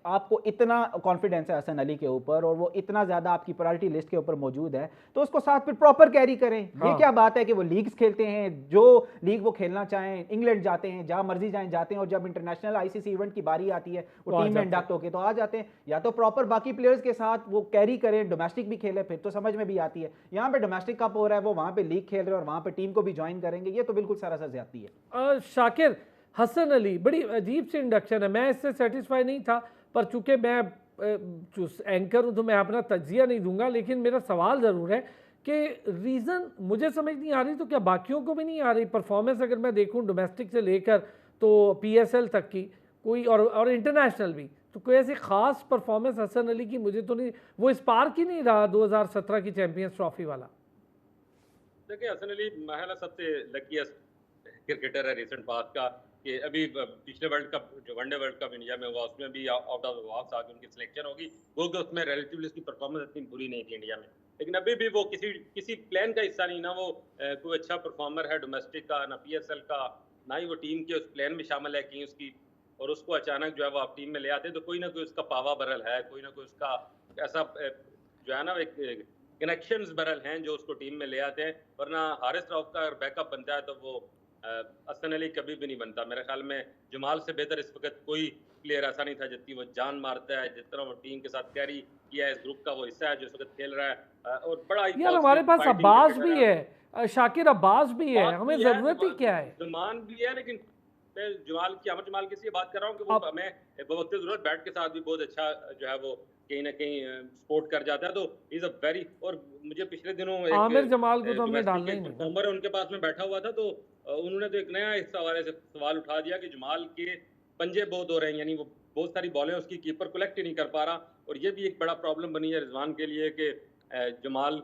आपको इतना कॉन्फिडेंस है हसन अली के ऊपर और वो इतना ज़्यादा आपकी प्रायोरिटी लिस्ट के ऊपर मौजूद है तो उसको साथ फिर प्रॉपर कैरी करें। ये क्या बात है कि वो लीग्स खेलते हैं, जो लीग वो खेलना चाहें, इंग्लैंड जाते हैं, जहाँ मर्जी जाते हैं और जब इंटरनेशनल ICC इवेंट की बारी आती है वो टीम में इंडक्ट होके तो आ जाते हैं। या तो प्रॉपर बाकी प्लेयर्स के साथ वो कैरी करें, डोमेस्टिक भी खेले, फिर तो समझ में भी आती है। यहाँ पे डोमेस्टिक कप हो रहा है, वो वहाँ पे लीग खेल रहे हैं और वहाँ पे टीम को भी ज्वाइन करेंगे, ये तो बिल्कुल सरासर ज्यादती है। शाकिर, हसन अली बड़ी अजीब सी इंडक्शन है, मैं इससे सेटिस्फाई नहीं था, पर चूंकि मैं एंकर हूँ तो मैं अपना तज्जिया नहीं दूंगा, लेकिन मेरा सवाल ज़रूर है कि रीज़न मुझे समझ नहीं आ रही, तो क्या बाकियों को भी नहीं आ रही परफॉर्मेंस? अगर मैं देखूँ डोमेस्टिक से लेकर तो PSL तक की कोई और इंटरनेशनल भी, तो कोई ऐसी खास परफॉर्मेंस हसन अली की मुझे तो नहीं, वो स्पार्क ही नहीं रहा 2017 की चैंपियंस ट्रॉफी वाला। देखिए हसन अली महला सबसे लकीएस्ट क्रिकेटर है रिसेंट पास्ट का, कि अभी पिछले वर्ल्ड कप जो वनडे वर्ल्ड कप इंडिया में हुआ उसमें भी आउट ऑफ द बॉक्स आके उनकी सिलेक्शन होगी, वो कि उसमें रिलेटिवली उसकी परफॉर्मेंस इतनी बुरी नहीं थी इंडिया में, लेकिन अभी भी वो किसी प्लान का हिस्सा नहीं ना, वो कोई अच्छा परफॉर्मर है डोमेस्टिक का, ना PSL का, ना ही वो टीम के उस प्लान में शामिल है कहीं उसकी, और उसको अचानक जो है वो आप टीम में ले आते हैं तो कोई ना कोई उसका पावा बरल है, कोई ना कोई उसका ऐसा जो है ना एक कनेक्शंस बरल हैं जो उसको टीम में ले आते हैं, वरना हारिस रऊफ का अगर बैकअप बनता है तो वो हसन अली कभी भी नहीं बनता। मेरे ख्याल में जमाल से बेहतर इस वक्त कोई प्लेयर ऐसा नहीं था जितनी वो जान मारता है, जिस तरह वो टीम के साथ कैरी किया है, इस ग्रुप का वो हिस्सा है जो इस वक्त खेल रहा है। और बड़ा यार हमारे पास अब्बास भी है, शाकिर अब्बास भी है, हमें जरूरत ही क्या है? जमान भी है, लेकिन मैं जमाल की बात कर रहा हूँ कि वो हमें वक्त जरूरत बैट के साथ भी बहुत अच्छा जो है वो कहीं ना कहीं सपोर्ट कर जाता है, तो इज अ वेरी, और मुझे पिछले दिनों आमिर जमाल को तो हमने डालना ही नहीं, परफॉर्मर उनके पास में बैठा हुआ था तो उन्होंने तो एक नया इस हवाले से सवाल उठा दिया कि जमाल के पंजे बहुत हो रहे हैं, यानी वो बहुत सारी बॉलें उसकी कीपर कलेक्ट ही नहीं कर पा रहा, और ये भी एक बड़ा प्रॉब्लम बनी है रिजवान के लिए कि जमाल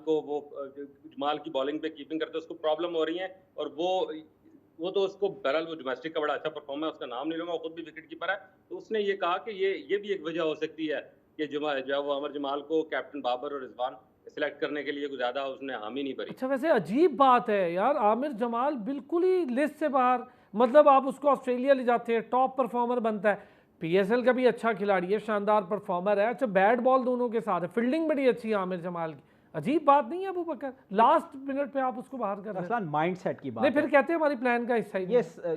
की बॉलिंग पे कीपिंग करते उसको प्रॉब्लम हो रही है, और वो तो उसको बहरहाल वो डोमेस्टिक का बड़ा अच्छा परफॉर्मर है, उसका नाम नहीं लूंगा, वो खुद भी विकेट कीपर है, तो उसने ये कहा कि ये भी एक वजह हो सकती है कि जो है वो अमर जमाल को कैप्टन बाबर और रिजवान सिलेक्ट करने के लिए कुछ ज्यादा उसने हामी नहीं भरी। अच्छा वैसे अजीब बात है यार, आमिर जमाल बिल्कुल ही लिस्ट से बाहर, मतलब आप उसको ऑस्ट्रेलिया ले जाते हैं, टॉप परफॉर्मर बनता है, PSL का भी अच्छा खिलाड़ी है, शानदार परफॉर्मर है, अच्छा बैट बॉल दोनों के साथ है, फील्डिंग बड़ी अच्छी है आमिर जमाल की, अजीब बात नहीं है अबू बकर? लास्ट मिनट पे आप उसको बाहर कर रहे हैं, माइंडसेट की बात नहीं फिर कहते हैं हमारी प्लान का हिस्सा ही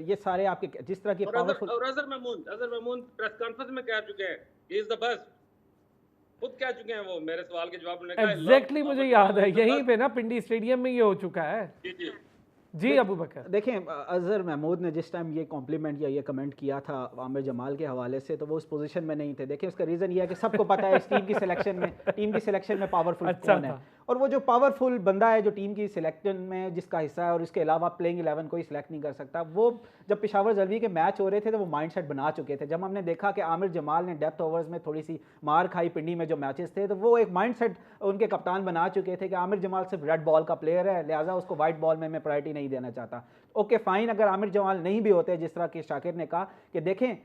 ये सारे आपके जिस तरह की पावरफुल। और अजहर महमूद प्रेस कॉन्फ्रेंस में कह चुके हैं ही इज द बेस्ट, खुद कह चुके हैं वो, मेरे सवाल के जवाब में एग्जैक्टली मुझे याद है, यहीं पे ना पिंडी स्टेडियम में ये हो चुका है। जी जी अबू बकर। देखें, अजहर महमूद ने जिस टाइम ये कॉम्प्लीमेंट या ये कमेंट किया था आमिर जमाल के हवाले से, तो वो उस पोजीशन में नहीं थे। देखें, उसका रीज़न ये है कि सबको पता है इस टीम की सिलेक्शन में पावरफुल अच्छा कौन है, और वो जो पावरफुल बंदा है जो टीम की सिलेक्शन में जिसका हिस्सा है और इसके अलावा प्लेइंग 11 कोई सिलेक्ट नहीं कर सकता, वो जब पेशावर जलवी के मैच हो रहे थे तो वो माइंडसेट बना चुके थे। जब हमने देखा कि आमिर जमाल ने डेप्थ ओवर्स में थोड़ी सी मार खाई पिंडी में जो मैचेस थे, तो वो एक माइंडसेट उनके कप्तान बना चुके थे कि आमिर जमाल सिर्फ रेड बॉल का प्लेयर है, लिहाजा उसको वाइट बॉल में मैं प्रायोरिटी नहीं देना चाहता। ओके फाइन, अगर आमिर जमाल नहीं भी होते, जिस तरह के शाकिर ने कहा कि देखें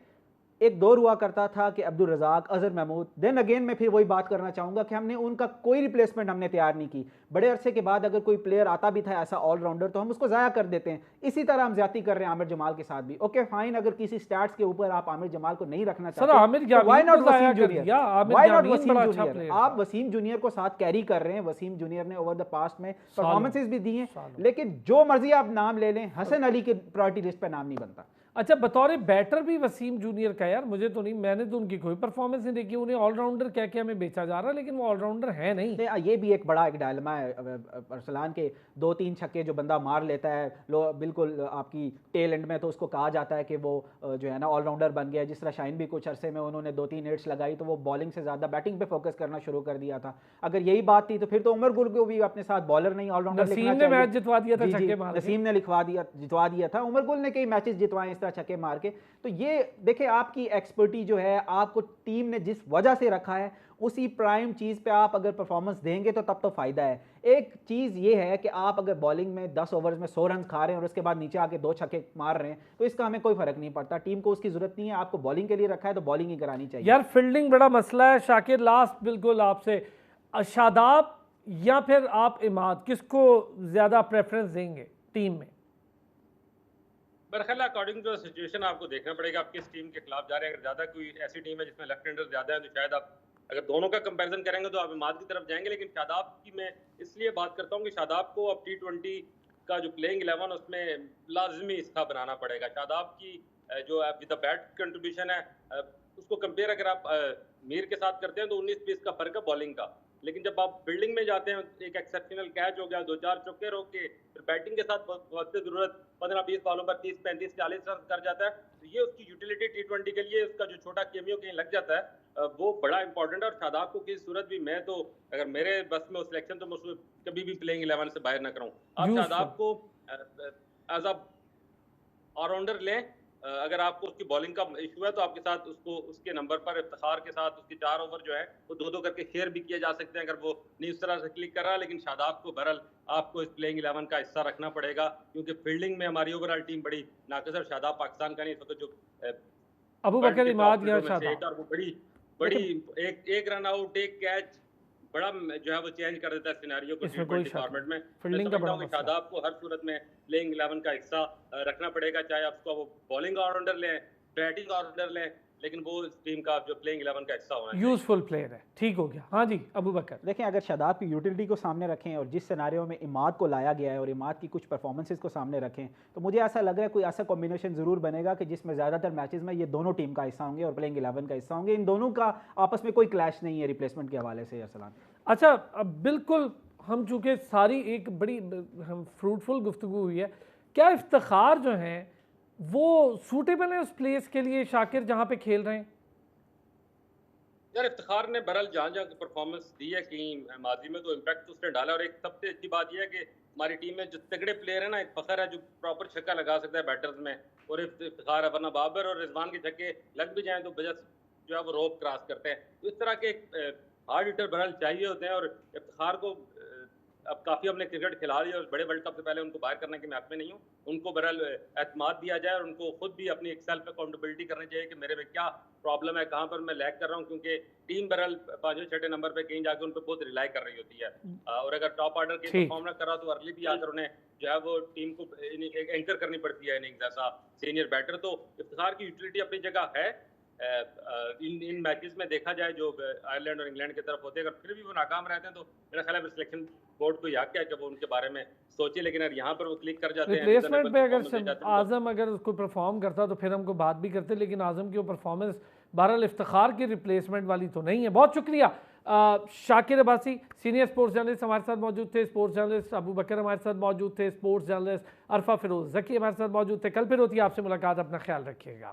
एक दौर हुआ करता था कि अब्दुल रज़ाक, अजहर महमूद, देन अगेन मैं फिर वही बात करना चाहूँगा कि हमने उनका कोई रिप्लेसमेंट हमने तैयार नहीं की। बड़े अरसे के बाद अगर कोई प्लेयर आता भी था ऐसा ऑलराउंडर, तो हम उसको ज़ाया कर देते हैं। इसी तरह हम ज्यादती कर रहे हैं आमिर जमाल के साथ भी। ओके फाइन, अगर किसी स्टैट्स के ऊपर आप आमिर जमाल को नहीं रखना चाहते, व्हाई नॉट वसीम जूनियर? आप वसीम जूनियर को साथ कैरी कर रहे हैं। वसीम जूनियर ने ओवर द पास्ट में परफॉर्मेंसेस भी दी हैं, लेकिन जो मर्जी आप नाम ले लें, हसन अली के प्रायोरिटी लिस्ट पर नाम नहीं बनता। अच्छा, बतौर बैटर भी वसीम जूनियर का, यार मुझे तो नहीं, मैंने तो उनकी कोई परफॉर्मेंस नहीं देखी। उन्हें ऑलराउंडर कह के हमें बेचा जा रहा है, लेकिन वो ऑलराउंडर है नहीं। ये भी एक बड़ा एक डायलेमा है अरसलान के। 2-3 छक्के जो बंदा मार लेता है बिल्कुल आपकी टेल एंड में, तो उसको कहा जाता है कि वो जो है ना ऑलराउंडर बन गया। जिस तरह शाइन भी कुछ अरसे में उन्होंने 2-3 हिट्स लगाई तो वो बॉलिंग से ज़्यादा बैटिंग पे फोकस करना शुरू कर दिया था। अगर यही बात थी तो फिर तो उमर गुल को भी अपने साथ बॉलर नहीं ऑलराउंडर लिखना चाहिए। मैच जितवा दिया था छक्के मार के। नसीम ने जितवा दिया था। उमर गुल ने कई मैचेस जितवाए इस तरह छक्के मार के। तो ये देखे, आपकी एक्सपर्टी जो है, आपको टीम ने जिस वजह से रखा है उसी प्राइम चीज़ पे आप अगर परफॉर्मेंस देंगे तो तब तो फ़ायदा है। एक चीज़ ये है कि आप अगर बॉलिंग में 10 ओवर्स में 100 रन खा रहे हैं और उसके बाद नीचे आके 2 छक्के मार रहे हैं, तो इसका हमें कोई फ़र्क नहीं पड़ता। टीम को उसकी ज़रूरत नहीं है, आपको बॉलिंग के लिए रखा है तो बॉलिंग ही करानी चाहिए। यार फील्डिंग बड़ा मसला है। शाकिर, लास्ट बिल्कुल आपसे, शादाब या फिर आप इमाद, किसको ज़्यादा प्रेफरेंस देंगे टीम में? मेरा ख्याल है अकॉर्डिंग टू सिचुएशन आपको देखना पड़ेगा आप किस टीम के खिलाफ जा रहे हैं। अगर ज़्यादा कोई ऐसी टीम है जिसमें लेफ्ट हैंडर ज़्यादा है तो शायद आप अगर दोनों का कंपैरिजन करेंगे तो आप इमाद की तरफ जाएंगे। लेकिन शादाब की मैं इसलिए बात करता हूँ कि शादाब को अब T20 का जो प्लेइंग 11 उसमें लाजमी हिस्सा बनाना पड़ेगा। शादाब की जो विद द बैट कंट्रीब्यूशन है उसको कंपेयर अगर आप मीर के साथ करते हैं तो 19-20 का फर्क है बॉलिंग का। लेकिन जब आप फील्डिंग में जाते हैं, एक एक्सेप्शनल कैच हो गया, 2-4 चौके रोक के फिर बैटिंग के साथ वक्त जरूरत 15-20 बॉलों पर 30-35-40 रन कर जाता है, तो ये उसकी यूटिलिटी T20 के लिए उसका जो छोटा केमियो कहीं लग जाता है वो बड़ा इंपॉर्टेंट है। और शादाब को किसी सूरत भी, मैं तो अगर मेरे बस में हो सिलेक्शन तो मैं उसको कभी भी प्लेइंग 11 से बाहर ना करूँ। आप शादाब को एज अ ऑलराउंडर लें। अगर आपको उसकी बॉलिंग का इशू है तो आपके साथ उसको उसके नंबर पर इफ्तिखार के साथ उसके 4 ओवर जो है वो 2-2 करके शेयर भी किए जा सकते हैं अगर वो नहीं उस तरह से क्लिक कर रहा है। लेकिन शादाब को बहरहाल आपको इस प्लेइंग 11 का हिस्सा रखना पड़ेगा क्योंकि फील्डिंग में हमारी ओवरऑल टीम बड़ी नाक़िस है। शादाब पाकिस्तान का नहीं, इस वक्त जो अबू बकर, इमाद या शादाब, और वो बड़ी एक रन आउट, एक कैच बड़ा जो है वो चेंज कर देता है सिनेरियो को T20 फॉर्मेट में। फील्डिंग का बड़ा मसला। शादाब को हर सूरत में प्लेइंग 11 का हिस्सा रखना पड़ेगा, चाहे आप उसको वो बॉलिंग ऑलराउंडर लें, बैटिंग ऑलराउंडर लें, लेकिन वो इस टीम का जो प्लेइंग 11 का हिस्सा होना चाहिए। यूजफुल प्लेयर है। ठीक हो गया। हाँ जी अबू बकर, देखें, अगर शादाब की यूटिलिटी को सामने रखें और जिस सिनेरियो में इमाद को लाया गया है और इमाद की कुछ परफॉर्मेंसेस को सामने रखें, तो मुझे ऐसा लग रहा है कोई ऐसा कॉम्बिनेशन ज़रूर बनेगा कि जिसमें ज़्यादातर मैचेस में ये दोनों टीम का हिस्सा होंगे और प्लेइंग 11 का हिस्सा होंगे। इन दोनों का आपस में कोई क्लैश नहीं है रिप्लेसमेंट के हवाले से। अरसलान, अच्छा, अब बिल्कुल हम चूँकि सारी एक बड़ी हम फ्रूटफुल गुफ्तगू हुई है, क्या इफ्तिखार जो हैं वो सूटेबल है उस प्लेस के लिए शाकिर जहाँ पे खेल रहे हैं? यार इफ्तिखार ने बहरहाल जहाँ जहाँ परफॉर्मेंस दी है कहीं माजी में तो इम्पैक्ट तो उसने डाला। और एक सबसे अच्छी बात यह है कि हमारी टीम में जो तगड़े प्लेयर है ना, एक फ़खर है जो प्रॉपर छक्का लगा सकता है बैटर्स में, और इफ्तिखार है। वरना बाबर और रिजवान के छक्के लग भी जाएँ तो बजट जो है वो रोप क्रॉस करते हैं। तो इस तरह के हार्ड हिटर बहरहाल चाहिए होते हैं। और इफ्तिखार को अब काफ़ी हमने क्रिकेट खिला दी और बड़े वर्ल्ड कप से पहले उनको बाहर करने के मैं हक में नहीं हूँ। उनको बहरहाल एतमाद दिया जाए और उनको खुद भी अपनी एक सेल्फ अकाउंटेबिलिटी करनी चाहिए कि मेरे में क्या प्रॉब्लम है, कहाँ पर मैं लैग कर रहा हूँ, क्योंकि टीम बहरहाल 5वें-6वें नंबर पे कहीं जाकर उन पर बहुत रिलाई कर रही होती है। और अगर टॉप ऑर्डर के परफॉर्म ना कर रहा तो अर्ली भी आकर उन्हें जो है वो टीम को एंकर करनी पड़ती है इनिंग्स ऐसा सीनियर बैटर। तो इफ्तिखार की यूटिलिटी अपनी जगह है। इन मैचेस में देखा जाए जो आयरलैंड और इंग्लैंड की तरफ होते हैं, अगर फिर भी वो नाकाम रहते हैं तो मेरा ख्याल है सिलेक्शन बोर्ड को याद क्या है कि वो उनके बारे में सोचे। लेकिन अगर यहाँ पर वो क्लिक कर जाते हैं रिप्लेसमेंट पे, अगर आजम अगर उसको परफॉर्म करता तो फिर हमको बात भी करते, लेकिन आजम की वो परफॉर्मेंस बहरहाल इफ्तिखार की रिप्लेसमेंट वाली तो नहीं है। बहुत शुक्रिया Shakir Abbasi senior sports journalist हमारे साथ मौजूद थे, स्पोर्ट्स जर्नलिस्ट अबू बकर हमारे साथ मौजूद थे, स्पोर्ट्स जर्नलिस्ट अरफा फिरोज जकी हमारे साथ मौजूद थे। कल फिर होती है आपसे मुलाकात, अपना ख्याल रखिएगा।